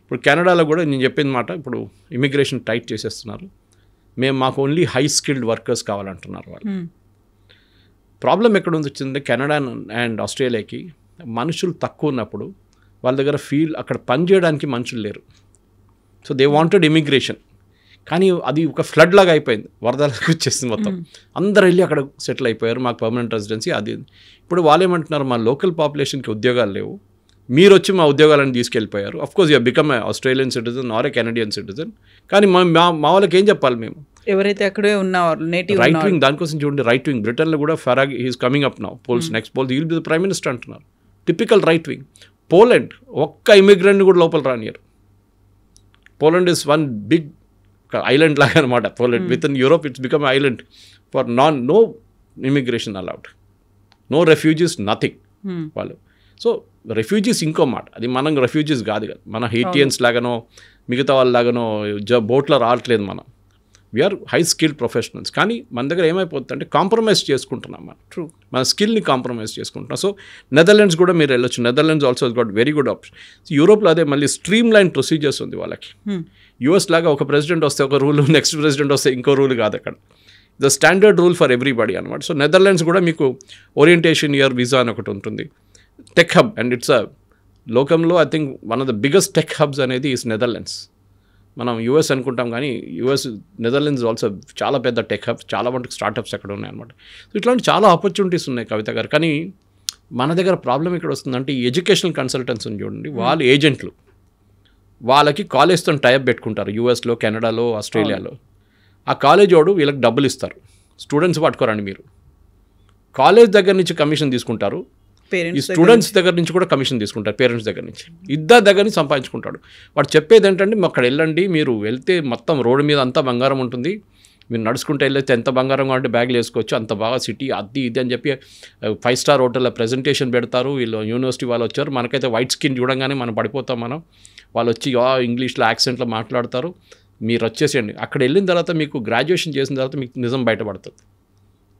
ఇప్పుడు కెనడాలో కూడా నేను చెప్పిన మాట, ఇప్పుడు ఇమిగ్రేషన్ టైట్ చేసేస్తున్నారు. మాకు ఓన్లీ హై స్కిల్డ్ వర్కర్స్ కావాలంటున్నారు వాళ్ళు. ప్రాబ్లం ఎక్కడ వచ్చిందంటే కెనడా అండ్ ఆస్ట్రేలియాకి మనుషులు తక్కువ ఉన్నప్పుడు వాళ్ళ దగ్గర అక్కడ పని చేయడానికి మనుషులు లేరు. So they wanted immigration. కానీ అది ఒక ఫ్లడ్ లాగా అయిపోయింది, వరదలకు వచ్చేసింది మొత్తం. అందరు వెళ్ళి అక్కడ సెటిల్ అయిపోయారు, మాకు పర్మనెంట్ రెసిడెన్సీ అది. ఇప్పుడు వాళ్ళు ఏమంటున్నారు, మా లోకల్ పాపులేషన్కి ఉద్యోగాలు లేవు, మీరు వచ్చి మా ఉద్యోగాలను తీసుకెళ్ళిపోయారు. Of course you become a Australian citizen or a Canadian citizen. కానీ మా వాళ్ళకి ఏం చెప్పాలి మేము? ఎవరైతే అక్కడే ఉన్నవారు నేటివ్ రైట్ వింగ్, దానికోసం చూడండి రైట్ వింగ్. బ్రిటన్లో కూడా Farage he's coming up now, next polls he'll be the prime minister అంటున్నారు. Typical right wing. పోలాండ్ ఒక్క ఇమిగ్రెంట్ కూడా లోపల రానియరు. Poland is one big island లాగా అనమాట. Poland with in Europe it's become island for no immigration allowed, no refugees, nothing వాళ్ళు. So refugees ఇంకో మాట, అది మనం రెఫ్యూజీస్ కాదు కదా, మన హెయిటియన్స్ లాగానో మిగతా వాళ్ళలాగానో బోట్లో రావట్లేదు మనం. We're high skilled professionals. కానీ మన దగ్గర ఏమైపోతుందంటే కాంప్రమైజ్ చేసుకుంటున్నాం మనం. ట్రూ, మన స్కిల్ని కాంప్రమైజ్ చేసుకుంటున్నాం. సో నెదర్లాండ్స్ కూడా మీరు వెళ్ళొచ్చు. Netherlands also got very good option. యూరోప్లో అదే మళ్ళీ స్ట్రీమ్ లైన్ ప్రొసీజర్స్ ఉంది వాళ్ళకి. యూఎస్ లాగా ఒక ప్రెసిడెంట్ వస్తే ఒక రూల్, నెక్స్ట్ ప్రెసిడెంట్ వస్తే ఇంకో రూల్ కాదు అక్కడ. The standard rule for everybody అనమాట. సో నెదర్లాండ్స్ కూడా మీకు ఓరియంటేషన్ ఇయర్ వీసా అని ఒకటి ఉంటుంది. టెక్ హబ్, అండ్ ఇట్స్ లోకంలో I think one of the biggest tech hubs అనేది ఈస్ నెదర్లాండ్స్. మనం యూఎస్ అనుకుంటాం కానీ నెదర్లాండ్స్ ఆల్సో చాలా పెద్ద టెక్ హబ్స్, చాలా మటుకు స్టార్టప్స్ అక్కడ ఉన్నాయన్నమాట. సో ఇట్లాంటి చాలా ఆపర్చునిటీస్ ఉన్నాయి కవిత గారు. కానీ మన దగ్గర ప్రాబ్లం ఇక్కడ వస్తుందంటే ఈ ఎడ్యుకేషనల్ కన్సల్టెంట్స్ చూడండి, వాళ్ళు ఏజెంట్లు, వాళ్ళకి కాలేజ్తో టైప్ పెట్టుకుంటారు యూఎస్లో, కెనడాలో, ఆస్ట్రేలియాలో. ఆ కాలేజ్ వాడు వీళ్ళకి డబ్బులు ఇస్తారు. స్టూడెంట్స్ పట్టుకోరండి మీరు, కాలేజ్ దగ్గర నుంచి కమిషన్ తీసుకుంటారు, ఈ స్టూడెంట్స్ దగ్గర నుంచి కూడా కమిషన్ తీసుకుంటారు, పేరెంట్స్ దగ్గర నుంచి, ఇద్దరు దగ్గర నుంచి సంపాదించుకుంటాడు. వాడు చెప్పేది ఏంటంటే అక్కడ వెళ్ళండి, మీరు వెళ్తే మొత్తం రోడ్డు మీద అంతా బంగారం ఉంటుంది, మీరు నడుచుకుంటే వెళ్ళేస్తే ఎంత బంగారం కావాలంటే బ్యాగ్లు వేసుకోవచ్చు, అంత బాగా సిటీ అది ఇది అని చెప్పి 5 స్టార్ హోటల్లో ప్రెజెంటేషన్ పెడతారు. వీళ్ళు యూనివర్సిటీ వాళ్ళు వచ్చారు, మనకైతే వైట్ స్కిన్ చూడంగానే మనం పడిపోతాం. వాళ్ళు వచ్చి ఇంగ్లీష్లో యాక్సెంట్లో మాట్లాడతారు. మీరు వచ్చేసేయండి. అక్కడ వెళ్ళిన తర్వాత మీకు గ్రాడ్యుయేషన్ చేసిన తర్వాత మీకు నిజం బయటపడుతుంది,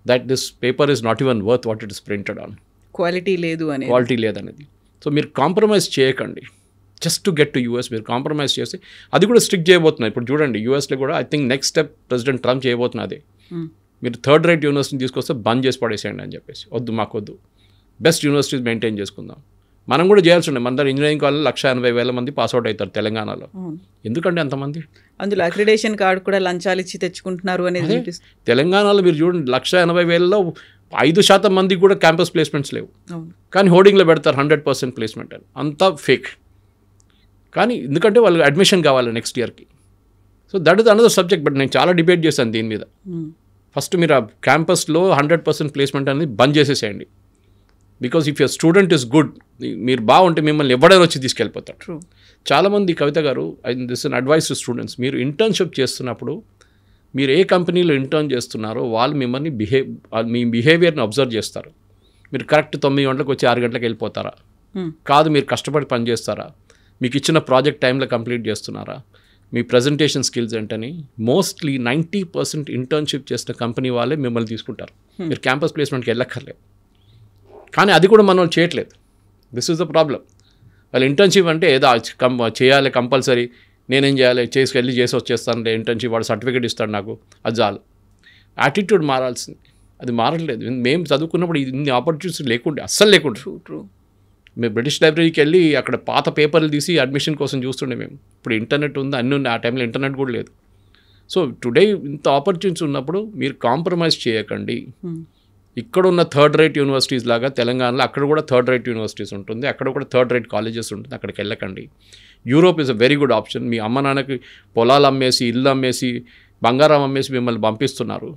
that this paper is not even worth what it is printed on. Quality లేదనేది. సో మీరు కాంప్రమైజ్ చేయకండి just to get to US. మీరు కాంప్రమైజ్ చేసి అది కూడా స్ట్రిక్ట్ చేయబోతున్నారు. ఇప్పుడు చూడండి యూఎస్లో కూడా I think next step president Trump చేయబోతున్నది. మీరు థర్డ్ రేట్ యూనివర్సిటీని తీసుకొస్తే బంద్ చేసి పడేసేయండి అని చెప్పేసి. మాకు వద్దు, బెస్ట్ యూనివర్సిటీస్ మెయింటైన్ చేసుకుందాం. మనం కూడా చేయాల్సి ఉండే. మన దగ్గర ఇంజనీరింగ్ కాలేజ్ 180,000 మంది పాస్అవుట్ అవుతారు తెలంగాణలో. ఎందుకంటే అంతమంది అందులో అక్రిడేషన్ కార్డు కూడా లంచాలు ఇచ్చి తెచ్చుకుంటున్నారు అనేది తెలంగాణలో మీరు చూడండి. 180,000లో 5% మందికి కూడా క్యాంపస్ ప్లేస్మెంట్స్ లేవు. కానీ హోర్డింగ్లో పెడతారు 100% ప్లేస్మెంట్ అని. అంతా ఫేక్. కానీ ఎందుకంటే వాళ్ళకి అడ్మిషన్ కావాలి నెక్స్ట్ ఇయర్కి. So that is another subject. But నేను చాలా డిబేట్ చేశాను దీని మీద. ఫస్ట్ మీరు ఆ క్యాంపస్లో 100% ప్లేస్మెంట్ అనేది బంద్ చేసేసేయండి. Because if your student is good, మీరు బాగుంటే మిమ్మల్ని ఎవడైనా వచ్చి తీసుకెళ్ళిపోతారు. చాలామంది కవిత గారు, this an advice to students, మీరు ఇంటర్న్షిప్ చేస్తున్నప్పుడు మీరు ఏ కంపెనీలో ఇంటర్న్ చేస్తున్నారో వాళ్ళు మిమ్మల్ని మీ బిహేవియర్ని అబ్జర్వ్ చేస్తారు. మీరు కరెక్ట్ 9 గంటలకు వచ్చి 6 గంటలకు వెళ్ళిపోతారా? కాదు, మీరు కష్టపడి పని చేస్తారా? మీకు ఇచ్చిన ప్రాజెక్ట్ టైంలో కంప్లీట్ చేస్తున్నారా? మీ ప్రజెంటేషన్ స్కిల్స్ ఏంటని మోస్ట్లీ 90% ఇంటర్న్షిప్ చేసిన కంపెనీ వాళ్ళే మిమ్మల్ని తీసుకుంటారు. మీరు క్యాంపస్ ప్లేస్మెంట్కి వెళ్ళక్కర్లేదు. కానీ అది కూడా మనం చేయట్లేదు. This is the problem. వాళ్ళు ఇంటర్న్షిప్ అంటే ఏదో చేయాలి కంపల్సరీ, నేనేం చేయాలి, చేసి వచ్చేస్తానంటే ఇంటర్న్షిప్ వాడు సర్టిఫికేట్ ఇస్తాడు నాకు, అది చాలు. యాటిట్యూడ్ మారాల్సింది, అది మారట్లేదు. మేము చదువుకున్నప్పుడు ఇన్ని ఆపర్చునిటీస్ లేకుండే, అస్సలు లేకుండే. ట్రూ. మేము బ్రిటిష్ లైబ్రరీకి వెళ్ళి అక్కడ పాత పేపర్లు తీసి అడ్మిషన్ కోసం చూస్తుండే మేము. ఇప్పుడు ఇంటర్నెట్ ఉంది, అన్నీ ఉన్నాయి. ఆ టైంలో ఇంటర్నెట్ కూడా లేదు. సో టుడే ఇంత ఆపర్చునిటీస్ ఉన్నప్పుడు మీరు కాంప్రమైజ్ చేయకండి. ఇక్కడ ఉన్న థర్డ్ రేట్ యూనివర్సిటీస్ లాగా తెలంగాణలో అక్కడ కూడా థర్డ్ రేట్ యూనివర్సిటీస్ ఉంటుంది, అక్కడ కూడా థర్డ్ రేట్ కాలేజెస్ ఉంటుంది. అక్కడికి వెళ్ళకండి. Europe is a very good option. మీ అమ్మ నాన్నకి పొలాలు అమ్మేసి, ఇల్లు అమ్మేసి, బంగారం అమ్మేసి మిమ్మల్ని పంపిస్తున్నారు.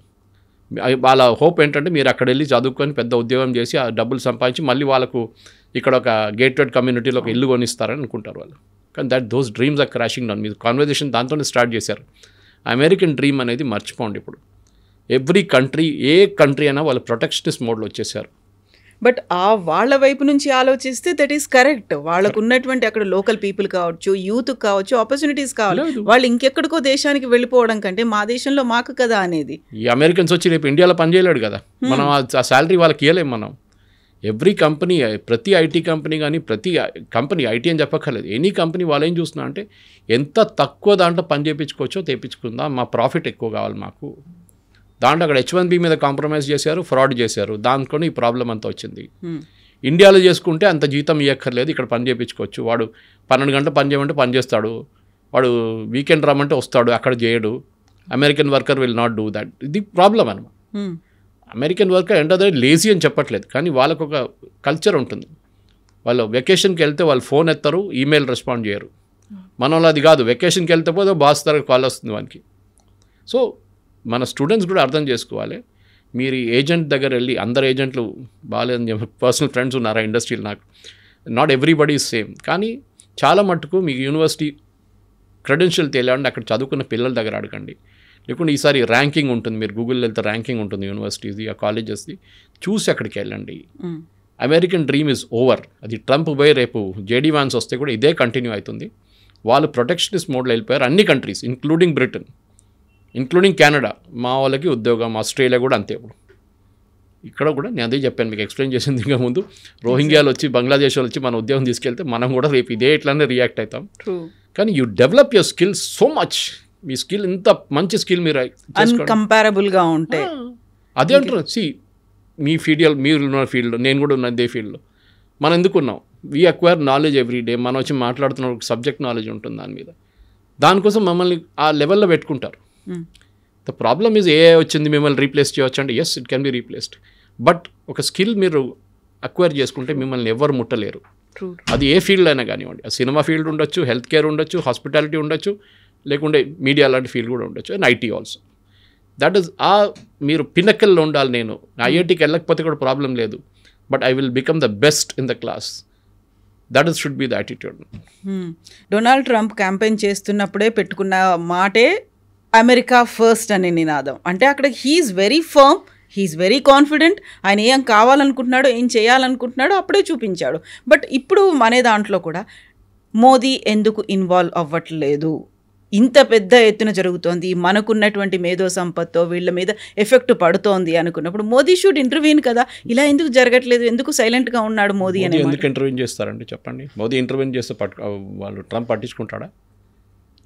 వాళ్ళ హోప్ ఏంటంటే మీరు అక్కడ వెళ్ళి చదువుకొని పెద్ద ఉద్యోగం చేసి ఆ డబ్బులు సంపాదించి మళ్ళీ వాళ్ళకు ఇక్కడ ఒక గేటెడ్ కమ్యూనిటీలో ఒక ఇల్లు కొనిస్తారని అనుకుంటారు వాళ్ళు. కానీ those dreams are crashing down. మీరు కాన్వర్జేషన్ దాంతోనే స్టార్ట్ చేశారు. అమెరికన్ డ్రీమ్ అనేది మర్చిపోండి. ఇప్పుడు ఎవ్రీ కంట్రీ, ఏ కంట్రీ అయినా వాళ్ళు ప్రొటెక్షనిస్ట్ మోడ్లో వచ్చేసారు. బట్ వాళ్ళ వైపు నుంచి ఆలోచిస్తే దట్ ఈస్ కరెక్ట్. వాళ్ళకు ఉన్నటువంటి అక్కడ లోకల్ పీపుల్ కావచ్చు, యూత్ కావచ్చు, ఆపర్చునిటీస్ కావాలి. వాళ్ళు ఇంకెక్కడికో దేశానికి వెళ్ళిపోవడం కంటే మా దేశంలో మాకు కదా అనేది. ఈ అమెరికన్స్ వచ్చి రేపు ఇండియాలో పనిచేయలేడు కదా, మనం ఆ శాలరీ వాళ్ళకి ఇవ్వలేము. మనం ఎవ్రీ కంపెనీ, ప్రతి ఐటీ కంపెనీ కానీ, ప్రతి కంపెనీ, ఐటీ అని చెప్పక్కర్లేదు, ఎనీ కంపెనీ వాళ్ళు ఏం చూస్తున్నా అంటే ఎంత తక్కువ దాంట్లో పని చేయించుకోవచ్చో తెప్పించుకుందాం, మా ప్రాఫిట్ ఎక్కువ కావాలి మాకు. దాంట్లో అక్కడ H1B మీద కాంప్రమైజ్ చేశారు, ఫ్రాడ్ చేశారు. దాంట్లో ఈ ప్రాబ్లం అంతా వచ్చింది. ఇండియాలో చేసుకుంటే అంత జీతం ఇవ్వక్కర్లేదు, ఇక్కడ పని చేయించుకోవచ్చు. వాడు 12 గంటలు పని చేయమంటే పని చేస్తాడు, వాడు వీకెండ్ రమ్మంటే వస్తాడు, అక్కడ చేయడు. American worker will not do that. ఇది ప్రాబ్లం అనమాట. American worker end of the day lazy అని చెప్పట్లేదు, కానీ వాళ్ళకు ఒక కల్చర్ ఉంటుంది. వాళ్ళు వెకేషన్కి వెళ్తే వాళ్ళు ఫోన్ ఎత్తారు, ఈమెయిల్ రెస్పాండ్ చేయరు. మన వాళ్ళు అది కాదు, వెకేషన్కి వెళ్తే పోతే బాస్ తరగతి కాల్ వస్తుంది వానికి. సో మన స్టూడెంట్స్ కూడా అర్థం చేసుకోవాలి. మీరు ఏజెంట్ దగ్గర వెళ్ళి, అందరు ఏజెంట్లు బాగాలేదని పర్సనల్ ఫ్రెండ్స్ ఉన్నారా ఇండస్ట్రీలో, నాకు నాట్ ఎవ్రీబడి ఈజ్ సేమ్. కానీ చాలా మట్టుకు మీకు యూనివర్సిటీ క్రెడెన్షియల్ తెలియాలంటే అక్కడ చదువుకున్న పిల్లల దగ్గర అడగండి. లేకుంటే ఈసారి ర్యాంకింగ్ ఉంటుంది, మీరు గూగుల్లో వెళ్తే ర్యాంకింగ్ ఉంటుంది యూనివర్సిటీస్ది, ఆ కాలేజెస్ది, చూసి అక్కడికి వెళ్ళండి. American dream is over. అది ట్రంప్ పోయి రేపు జేడీ వాన్స్ వస్తే కూడా ఇదే కంటిన్యూ అవుతుంది. వాళ్ళు ప్రొటెక్షనిస్ట్ మోడ్లో వెళ్ళిపోయారు. అన్ని countries including Britain, including Canada. మా వాళ్ళకి ఉద్యోగం, ఆస్ట్రేలియా కూడా అంతే. ఇప్పుడు ఇక్కడ కూడా నేను అదే చెప్పాను మీకు, ఎక్స్ప్లెయిన్ చేసింది ఇంకా ముందు. రోహింగ్యాలు వచ్చి, బంగ్లాదేశ్ వాళ్ళు వచ్చి మన ఉద్యోగం తీసుకెళ్తే మనం కూడా రేపు ఇదే ఇట్లానే రియాక్ట్ అవుతాం. కానీ you develop your skill so much. Me skill ఇంత మంచి స్కిల్ మీరు అన్కంపారబుల్గా ఉంటాయి. అదే అంటారు. మీ ఫీల్డ్, మీరు ఉన్న ఫీల్డ్, నేను కూడా ఉన్న ఇదే ఫీల్డ్లో. మనం ఎందుకున్నాం? We acquire knowledge every day. మనం వచ్చి మాట్లాడుతున్న సబ్జెక్ట్ నాలెడ్జ్ ఉంటుంది దాని మీద. దానికోసం మమ్మల్ని ఆ లెవెల్లో పెట్టుకుంటారు. ద ప్రాబ్లమ్ ఈజ్ ఏ వచ్చింది మిమ్మల్ని రీప్లేస్ చేయవచ్చు అంటే, yes it can be replaced. But ఒక స్కిల్ మీరు అక్వైర్ చేసుకుంటే మిమ్మల్ని ఎవరు ముట్టలేరు. అది ఏ ఫీల్డ్ అయినా కానివ్వండి. సినిమా ఫీల్డ్ ఉండొచ్చు, హెల్త్ కేర్ ఉండొచ్చు, హాస్పిటాలిటీ ఉండొచ్చు, లేకుంటే మీడియా లాంటి ఫీల్డ్ కూడా ఉండొచ్చు, and IT also. That is మీరు పినకల్లో ఉండాలి. నేను ఐఐటీకి వెళ్ళకపోతే కూడా ప్రాబ్లం లేదు, but I will become the best in the class. That is should be the attitude. Donald Trump campaign చేస్తున్నప్పుడే పెట్టుకున్న మాటే అమెరికా ఫస్ట్ అనే నినాదం. అంటే అక్కడ he's very firm, he's very confident. ఆయన ఏం కావాలనుకుంటున్నాడో, ఏం చేయాలనుకుంటున్నాడో అప్పుడే చూపించాడు. బట్ ఇప్పుడు మన దాంట్లో కూడా మోదీ ఎందుకు ఇన్వాల్వ్ అవ్వట్లేదు? ఇంత పెద్ద ఎత్తున జరుగుతోంది, మనకున్నటువంటి మేధో సంపత్తో వీళ్ళ మీద ఎఫెక్ట్ పడుతోంది అనుకున్నప్పుడు మోదీ షుడ్ ఇంటర్వ్యూన్ కదా. ఇలా ఎందుకు జరగట్లేదు? ఎందుకు సైలెంట్గా ఉన్నాడు మోదీ అని? ఎందుకు ఇంటర్వ్యూన్ చేస్తారండి చెప్పండి? మోదీ ఇంటర్వ్యూన్ చేస్తే వాళ్ళు ట్రంప్ పట్టించుకుంటాడా?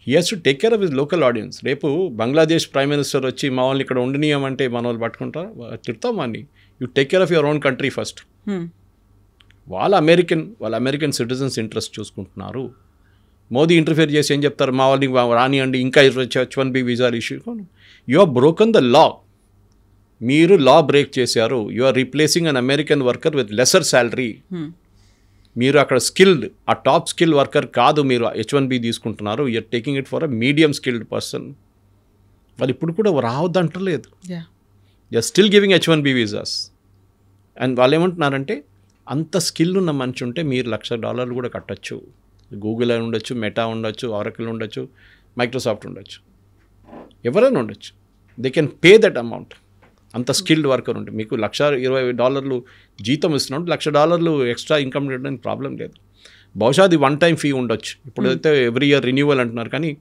He has to take care of his local audience. రేపు బంగ్లాదేశ్ ప్రైమ్ మినిస్టర్ వచ్చి మా వాళ్ళని ఇక్కడ ఉండనీయమంటే మన వాళ్ళు పట్టుకుంటారా? తిడతాం వాడిని. You take care of your own country first. వాళ్ళ అమెరికన్ సిటిజన్స్ ఇంట్రెస్ట్ చూసుకుంటున్నారు. మోదీ ఇంటర్ఫియర్ చేసి ఏం చెప్తారు? మా వాళ్ళని రానియండి, ఇంకా H1B visa issue. You are broken the law. మీరు లా బ్రేక్ చేశారు. You are replacing an American worker with lesser salary. మీరు అక్కడ స్కిల్డ్, ఆ టాప్ స్కిల్ వర్కర్ కాదు, మీరు H1B తీసుకుంటున్నారు. You are taking it for a medium skilled person. వాళ్ళు ఇప్పుడు కూడా రావద్దంటలేదు. They are still giving H1B visas. And వాళ్ళు ఏమంటున్నారంటే, అంత స్కిల్ ఉన్న మనిషి ఉంటే మీరు $1,00,000 కూడా కట్టచ్చు. గూగుల్ అని ఉండొచ్చు, మెటా ఉండొచ్చు, ఆరకిల్ ఉండొచ్చు, మైక్రోసాఫ్ట్ ఉండొచ్చు, ఎవరైనా ఉండొచ్చు. They can pay that amount. అంత స్కిల్డ్ వర్కర్ ఉంటే మీకు $120 జీతం ఇస్తున్నాడు, $1,00,000 ఎక్స్ట్రా ఇన్కమ్ చేయడానికి ప్రాబ్లం లేదు. బహుశా అది వన్ టైం ఫీ ఉండొచ్చు. ఇప్పుడైతే ఎవ్రీ ఇయర్ రిన్యూవల్ అంటున్నారు, కానీ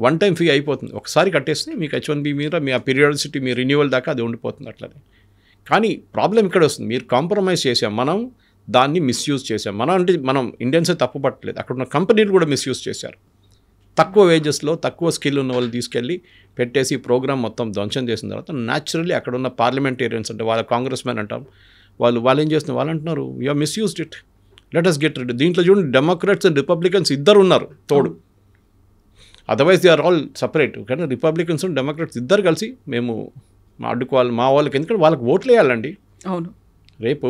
వన్ టైం ఫీ అయిపోతుంది. ఒకసారి కట్టేస్తే మీకు H1B మీద మీ ఆ పీరియాడిసిటీ, మీ రిన్యూవల్ దాకా అది ఉండిపోతుంది అట్లనే. కానీ ప్రాబ్లం ఇక్కడ వస్తుంది, మీరు కాంప్రమైజ్ చేసాం, మనం దాన్ని మిస్యూజ్ చేసాం. మనం ఇండియన్సే తప్పు పట్టలేదు, అక్కడ ఉన్న కంపెనీలు కూడా మిస్యూజ్ చేశారు. తక్కువ వేజెస్లో తక్కువ స్కిల్ ఉన్న వాళ్ళు తీసుకెళ్ళి పెట్టేసి ప్రోగ్రామ్ మొత్తం ధ్వంసం చేసిన తర్వాత న్యాచురల్లీ అక్కడ ఉన్న పార్లమెంటేరియన్స్ అంటే వాళ్ళ కాంగ్రెస్ మెన్ అంటాం, వాళ్ళు ఏం చేస్తున్నారు, వాళ్ళు అంటున్నారు you are misused it. Let us get ready. దీంట్లో చూడండి డెమోక్రాట్స్ అండ్ రిపబ్లికన్స్ ఇద్దరు ఉన్నారు తోడు. Otherwise they are all separate. కానీ రిపబ్లికన్స్ అండ్ డెమోక్రాట్స్ ఇద్దరు కలిసి మేము అడ్డుకోవాలి మా వాళ్ళకి, ఎందుకంటే వాళ్ళకి ఓట్లు వేయాలండి. అవును. రేపు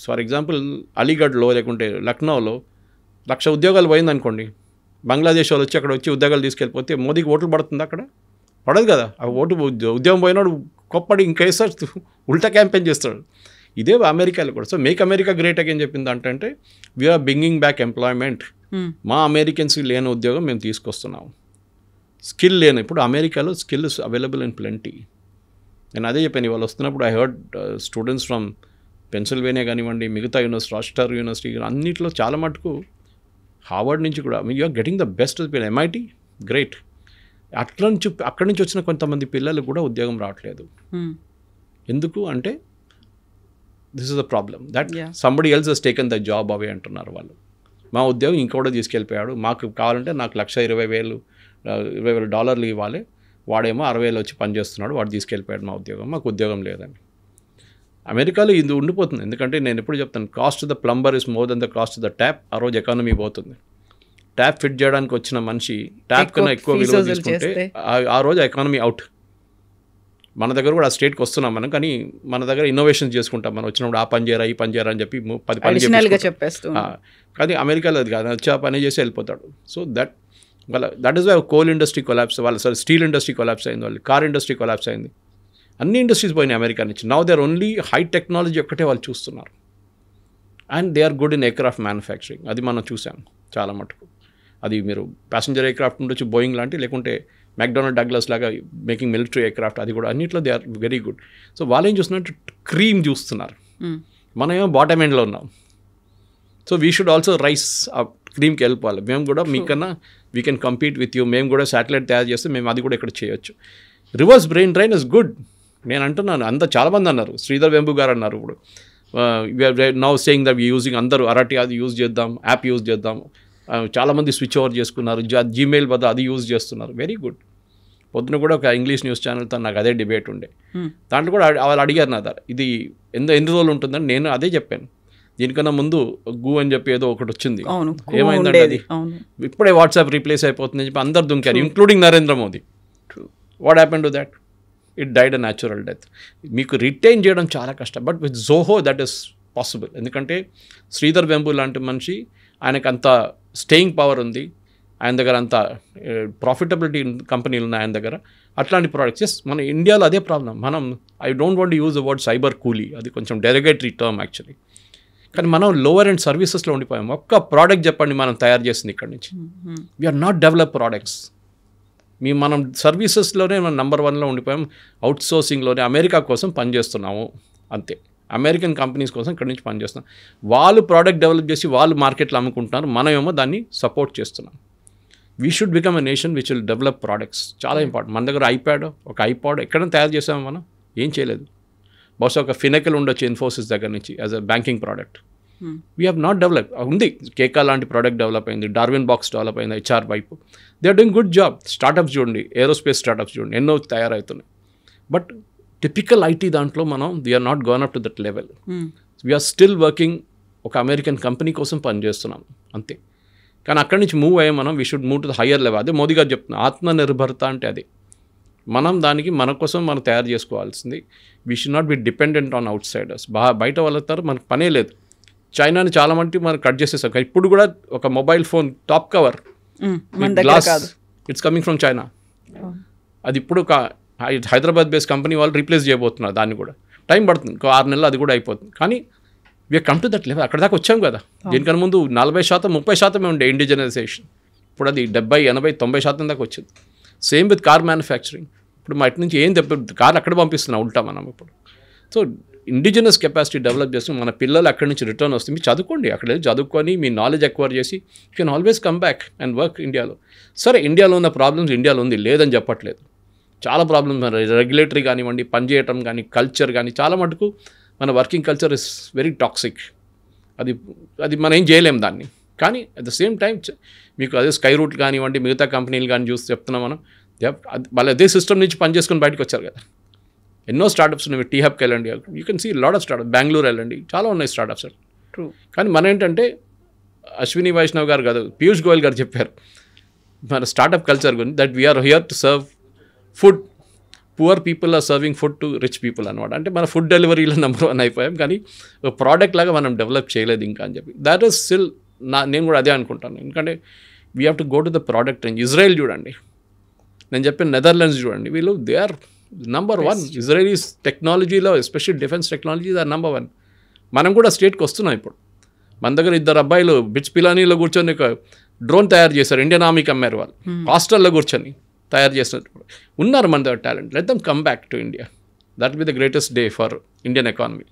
ఫర్ ఎగ్జాంపుల్ అలీగఢ్లో లేకుంటే లక్నోలో 1,00,000 ఉద్యోగాలు పోయిందనుకోండి, బంగ్లాదేశ్ వాళ్ళు వచ్చి అక్కడ వచ్చి ఉద్యోగాలు తీసుకెళ్ళిపోతే మోదీకి ఓట్లు పడుతుంది అక్కడ? పడదు కదా. ఆ ఓటు ఉద్యోగం పోయినాడు కొప్పడి ఇంకేసారి ఉల్టా క్యాంపెయిన్ చేస్తాడు. ఇదే అమెరికాలో కూడా. So make America great again చెప్పింది అంటే వీఆర్ బ్రింగింగ్ బ్యాక్ ఎంప్లాయ్మెంట్. మా అమెరికన్స్కి లేని ఉద్యోగం మేము తీసుకొస్తున్నాం. స్కిల్ లేని, ఇప్పుడు అమెరికాలో skill is available in plenty. నేను అదే చెప్పాను వాళ్ళు వస్తున్నప్పుడు. I heard students from Pennsylvania కానివ్వండి, మిగతా యూనివర్సిటీ, రాస్టర్ యూనివర్సిటీ, అన్నింటిలో చాలా మటుకు హార్వర్డ్ నుంచి కూడా you are getting the best MIT great. అక్కడి నుంచి వచ్చిన కొంతమంది పిల్లలు కూడా ఉద్యోగం రావట్లేదు. ఎందుకు అంటే this is the problem that somebody else has taken the job away అంటున్నారు వాళ్ళు. మా ఉద్యోగం ఇంకోటి తీసుకెళ్ళిపోయాడు, మాకు కావాలంటే నాకు $1,20,000 ఇవ్వాలి, వాడేమో 60,000 వచ్చి పనిచేస్తున్నాడు, వాడు తీసుకెళ్ళిపోయాడు మా ఉద్యోగం, మాకు ఉద్యోగం లేదని. అమెరికాలో ఇది ఉండిపోతుంది. ఎందుకంటే నేను ఎప్పుడు చెప్తాను, cost the plumber is more than the cost the tap. ఆ రోజు ఎకానమీ పోతుంది. ట్యాప్ ఫిట్ చేయడానికి వచ్చిన మనిషి ట్యాప్ కన్నా ఎక్కువ విలువ తీసుకుంటే ఆ రోజు ఎకానమీ అవుట్. మన దగ్గర కూడా ఆ స్టేట్కి వస్తున్నాం మనం, కానీ మన దగ్గర ఇన్నోవేషన్స్ చేసుకుంటాం. మనం వచ్చినప్పుడు ఆ పని చేయరా ఈ పని చేయరా అని చెప్పి 10 పని చెప్పేస్తాం. కానీ అమెరికాలో అది కాదు, వచ్చి ఆ పని చేసి వెళ్ళిపోతాడు. So that is why coal industry collapse, వాళ్ళ స్టీల్ ఇండస్ట్రీ కొలాప్స్ అయింది, వాళ్ళు కార్ ఇండస్ట్రీ కొలాప్స్ అయింది, అన్ని ఇండస్ట్రీస్ పోయినాయి అమెరికా నుంచి. Now they are only high technology ఒక్కటే వాళ్ళు చూస్తున్నారు. And they are good in aircraft manufacturing. అది మనం చూసాం చాలా మటుకు. అది మీరు ప్యాసింజర్ ఎయిర్క్రాఫ్ట్ ఉండొచ్చు, బోయింగ్ లాంటి, లేకుంటే మెక్డొనాల్డ్ డగ్లస్ లాగా మేకింగ్ మిలిటరీ ఎయిర్క్రాఫ్ట్, అది కూడా అన్నింటిలో they are very good. So వాళ్ళు ఏం చూస్తున్నట్టు క్రీమ్ చూస్తున్నారు, మనమేమో బాటమ్ ఎండ్లో ఉన్నాం. So we should also rise ఆ క్రీమ్కి వెళ్ళిపోవాలి. మేము కూడా మీకన్నా we can compete with you. మేము కూడా శాటిలైట్ తయారు చేస్తే మేము అది కూడా ఇక్కడ చేయొచ్చు. Reverse brain drain is good. నేను అంటున్నాను, చాలామంది అన్నారు, శ్రీధర్ వెంబు గారు అన్నారు, ఇప్పుడు నౌ సేయింగ్ దట్ యూజింగ్ అందరూ అరటి అది యూజ్ చేద్దాం, యాప్ యూజ్ చేద్దాం. చాలామంది స్విచ్ ఓవర్ చేసుకున్నారు, జీమెయిల్ బదులు అది యూజ్ చేస్తున్నారు. Very good. పొద్దున కూడా ఒక ఇంగ్లీష్ న్యూస్ ఛానల్తో నాకు అదే డిబేట్ ఉండే. దాంట్లో కూడా వాళ్ళు అడిగారు నా దగ్గర, ఇది ఎన్ని రోజులు ఉంటుందని. నేను అదే చెప్పాను, దీనికన్నా ముందు గూ అని చెప్పి ఏదో ఒకటి వచ్చింది, ఏమైందంటే అది ఇప్పుడే వాట్సాప్ రీప్లేస్ అయిపోతుందని చెప్పి అందరు దుంకారు, including Narendra Modi. What happen to that? It died a natural death. మీకు రిటైన్ చేయడం చాలా కష్టం, but with Zoho that is possible. ఎందుకంటే శ్రీధర్ వెంబు లాంటి మనిషి, ఆయనకు అంత స్టేయింగ్ పవర్ ఉంది, ఆయన దగ్గర అంత ప్రాఫిటబిలిటీ కంపెనీలు ఉన్నాయి ఆయన దగ్గర. అట్లాంటి ప్రోడక్ట్స్ మన ఇండియాలో అదే problem. I don't want use the word cyber కూలీ, అది కొంచెం డెరిగేటరీ టర్మ్ యాక్చువల్లీ. కానీ మనం లోవర్ అండ్ సర్వీసెస్లో ఉండిపోయాం. ఒక్క ప్రోడక్ట్ చెప్పండి మనం తయారు చేసింది ఇక్కడ నుంచి. We're not develop products. మనం సర్వీసెస్లోనే మనం నెంబర్ 1లో ఉండిపోయాం. అవుట్ సోర్సింగ్లోనే అమెరికా కోసం పనిచేస్తున్నాము అంతే. అమెరికన్ కంపెనీస్ కోసం ఇక్కడ నుంచి పనిచేస్తున్నాం. వాళ్ళు ప్రోడక్ట్ డెవలప్ చేసి వాళ్ళు మార్కెట్లో అమ్ముకుంటున్నారు, మనమేమో దాన్ని సపోర్ట్ చేస్తున్నాం. We should become a nation which will develop products. చాలా ఇంపార్టెంట్. మన దగ్గర ఐపాడ్ ఎక్కడైనా తయారు చేసాము మనం? ఏం చేయలేదు. బహుశా ఒక ఫినెకల్ ఉండొచ్చు ఇన్ఫోసిస్ దగ్గర నుంచి as a banking product. We have not develop. ఉంది కేకా లాంటి ప్రోడక్ట్ డెవలప్ అయింది, డార్విన్ బాక్స్ డెవలప్ అయింది, HR వైపు they are doing good job. Startups చూడండి, ఏరోస్పేస్ స్టార్టప్స్ చూడండి, ఎన్నో తయారవుతున్నాయి. బట్ టిపికల్ IT దాంట్లో మనం we're not gone up to that level. We're still working. ఒక అమెరికన్ కంపెనీ కోసం పనిచేస్తున్నాం అంతే. కానీ అక్కడి నుంచి మూవ్ అయ్యే మనం we should move to the higher level. అదే మోదీ గారు చెప్తున్నా, ఆత్మనిర్భరత అంటే అదే. మనం దానికి మన కోసం మనం తయారు చేసుకోవాల్సింది. We should not be dependent on outsiders. బయట వాళ్ళతో మనకు పనే లేదు. చైనాని చాలా మంది మనం కట్ చేసేసాం. ఇప్పుడు కూడా ఒక mobile phone top cover glass it's coming from China. అది ఇప్పుడు ఒక హైదరాబాద్ బేస్డ్ కంపెనీ వాళ్ళు రీప్లేస్ చేయబోతున్నారు. దాన్ని కూడా టైం పడుతుంది, 6 నెలలు అది కూడా అయిపోతుంది. కానీ we're come to that level. అక్కడ దాకా వచ్చాం కదా. దీనికన్నా ముందు 40%, 30% ఉండే ఇండిజినైజేషన్. ఇప్పుడు అది 70, 80, 90% దాకా వచ్చింది. Same with car manufacturing. ఇప్పుడు మా ఇటు నుంచి ఏం కార్ అక్కడ పంపిస్తున్నాం ఉల్టా మనం ఇప్పుడు. సో ఇండిజినస్ కెపాసిటీ డెవలప్ చేసి మన పిల్లలు అక్కడి నుంచి రిటర్న్ వస్తుంది. మీరు చదువుకోండి, అక్కడ చదువుకొని మీ నాలెడ్జ్ ఎక్వైర్ చేసి you can always come back and work ఇండియాలో. సరే, ఇండియాలో ఉన్న ప్రాబ్లమ్స్ ఇండియాలో ఉంది, లేదని చెప్పట్లేదు. చాలా ప్రాబ్లమ్స్, రెగ్యులేటరీ కానివ్వండి, పనిచేయటం కానీ, కల్చర్ కానీ, చాలా మటుకు మన working culture is very toxic. అది మనం ఏం చేయలేం దాన్ని. కానీ అట్ ద సేమ్ టైం మీకు అదే స్కై రూట్ కానివ్వండి, మిగతా కంపెనీలు కానీ చూసి చెప్తున్నాం మనం, వాళ్ళు అదే సిస్టమ్ నుంచి పనిచేసుకొని బయటకు వచ్చారు కదా. ఎన్నో స్టార్టప్స్ ఉన్నాయి. టీ హబ్కి వెళ్ళండి, you can see lot of startup. Bengaluru వెళ్ళండి, చాలా ఉన్నాయి స్టార్టప్స్. ట్రూ. కానీ మన ఏంటంటే అశ్విని వైష్ణవ్ గారు కాదు, పీయూష్ గోయల్ గారు చెప్పారు మన స్టార్టప్ కల్చర్ గురించి, that we are here to serve food, poor people are serving food to rich people అనమాట. అంటే మన ఫుడ్ డెలివరీలో నెంబర్ 1 అయిపోయాం, కానీ ఒక ప్రోడక్ట్ లాగా మనం డెవలప్ చేయలేదు ఇంకా అని చెప్పి. దాట్ ఈస్ స్టిల్ నేను కూడా అదే అనుకుంటాను. ఎందుకంటే we have to go to the product range. Israel చూడండి, నేను చెప్పిన నెదర్లాండ్స్ చూడండి, వీళ్ళు దే ఆర్ నంబర్ 1. ఇజ్రాయలీస్ టెక్నాలజీలో especially defence technologies are number 1. మనం కూడా స్టేట్కి వస్తున్నాం ఇప్పుడు. మన దగ్గర 2 అబ్బాయిలు బిట్స్ పిలానీలో కూర్చొని ఒక డ్రోన్ తయారు చేశారు, ఇండియన్ ఆర్మీకి అమ్మారు వాళ్ళు. హాస్టల్లో కూర్చొని తయారు చేసినట్టు ఉన్నారు మన దగ్గర talent. Let them come back to India. That be the greatest day for Indian economy.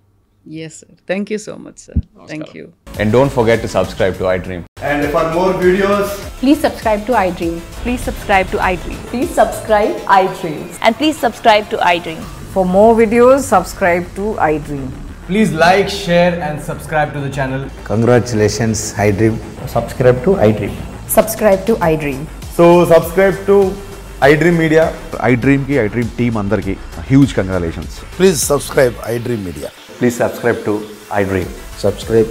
Yes, sir. Thank you so much, sir. Thank you. And don't forget to subscribe to iDream. And for more videos, Please subscribe to iDream. Please subscribe to iDream. Please subscribe iDream. And please subscribe to iDream. For more videos, subscribe to iDream. please like, share and subscribe to the channel. Congratulations, iDream. Subscribe to iDream. Subscribe to iDream. So subscribe to iDream Media. iDream ki iDream team andarki huge congratulations. Please subscribe iDream Media. Please subscribe to iDream. Subscribe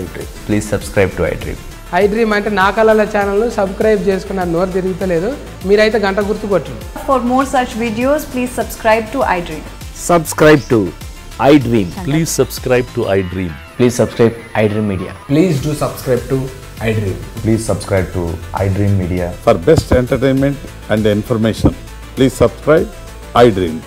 iDream. Please subscribe to iDream. iDream అంటే నా కళల ఛానల్ను subscribe చేసుకున్న నోరు తిరుగుతలేదు, మీరైతే గంట గుర్తు కొట్టండి. For more such videos, please subscribe to iDream. Subscribe to iDream. Please subscribe to iDream. Please subscribe iDream Media. Please do subscribe to iDream. Please subscribe to iDream Media. For best entertainment and information, please subscribe iDream.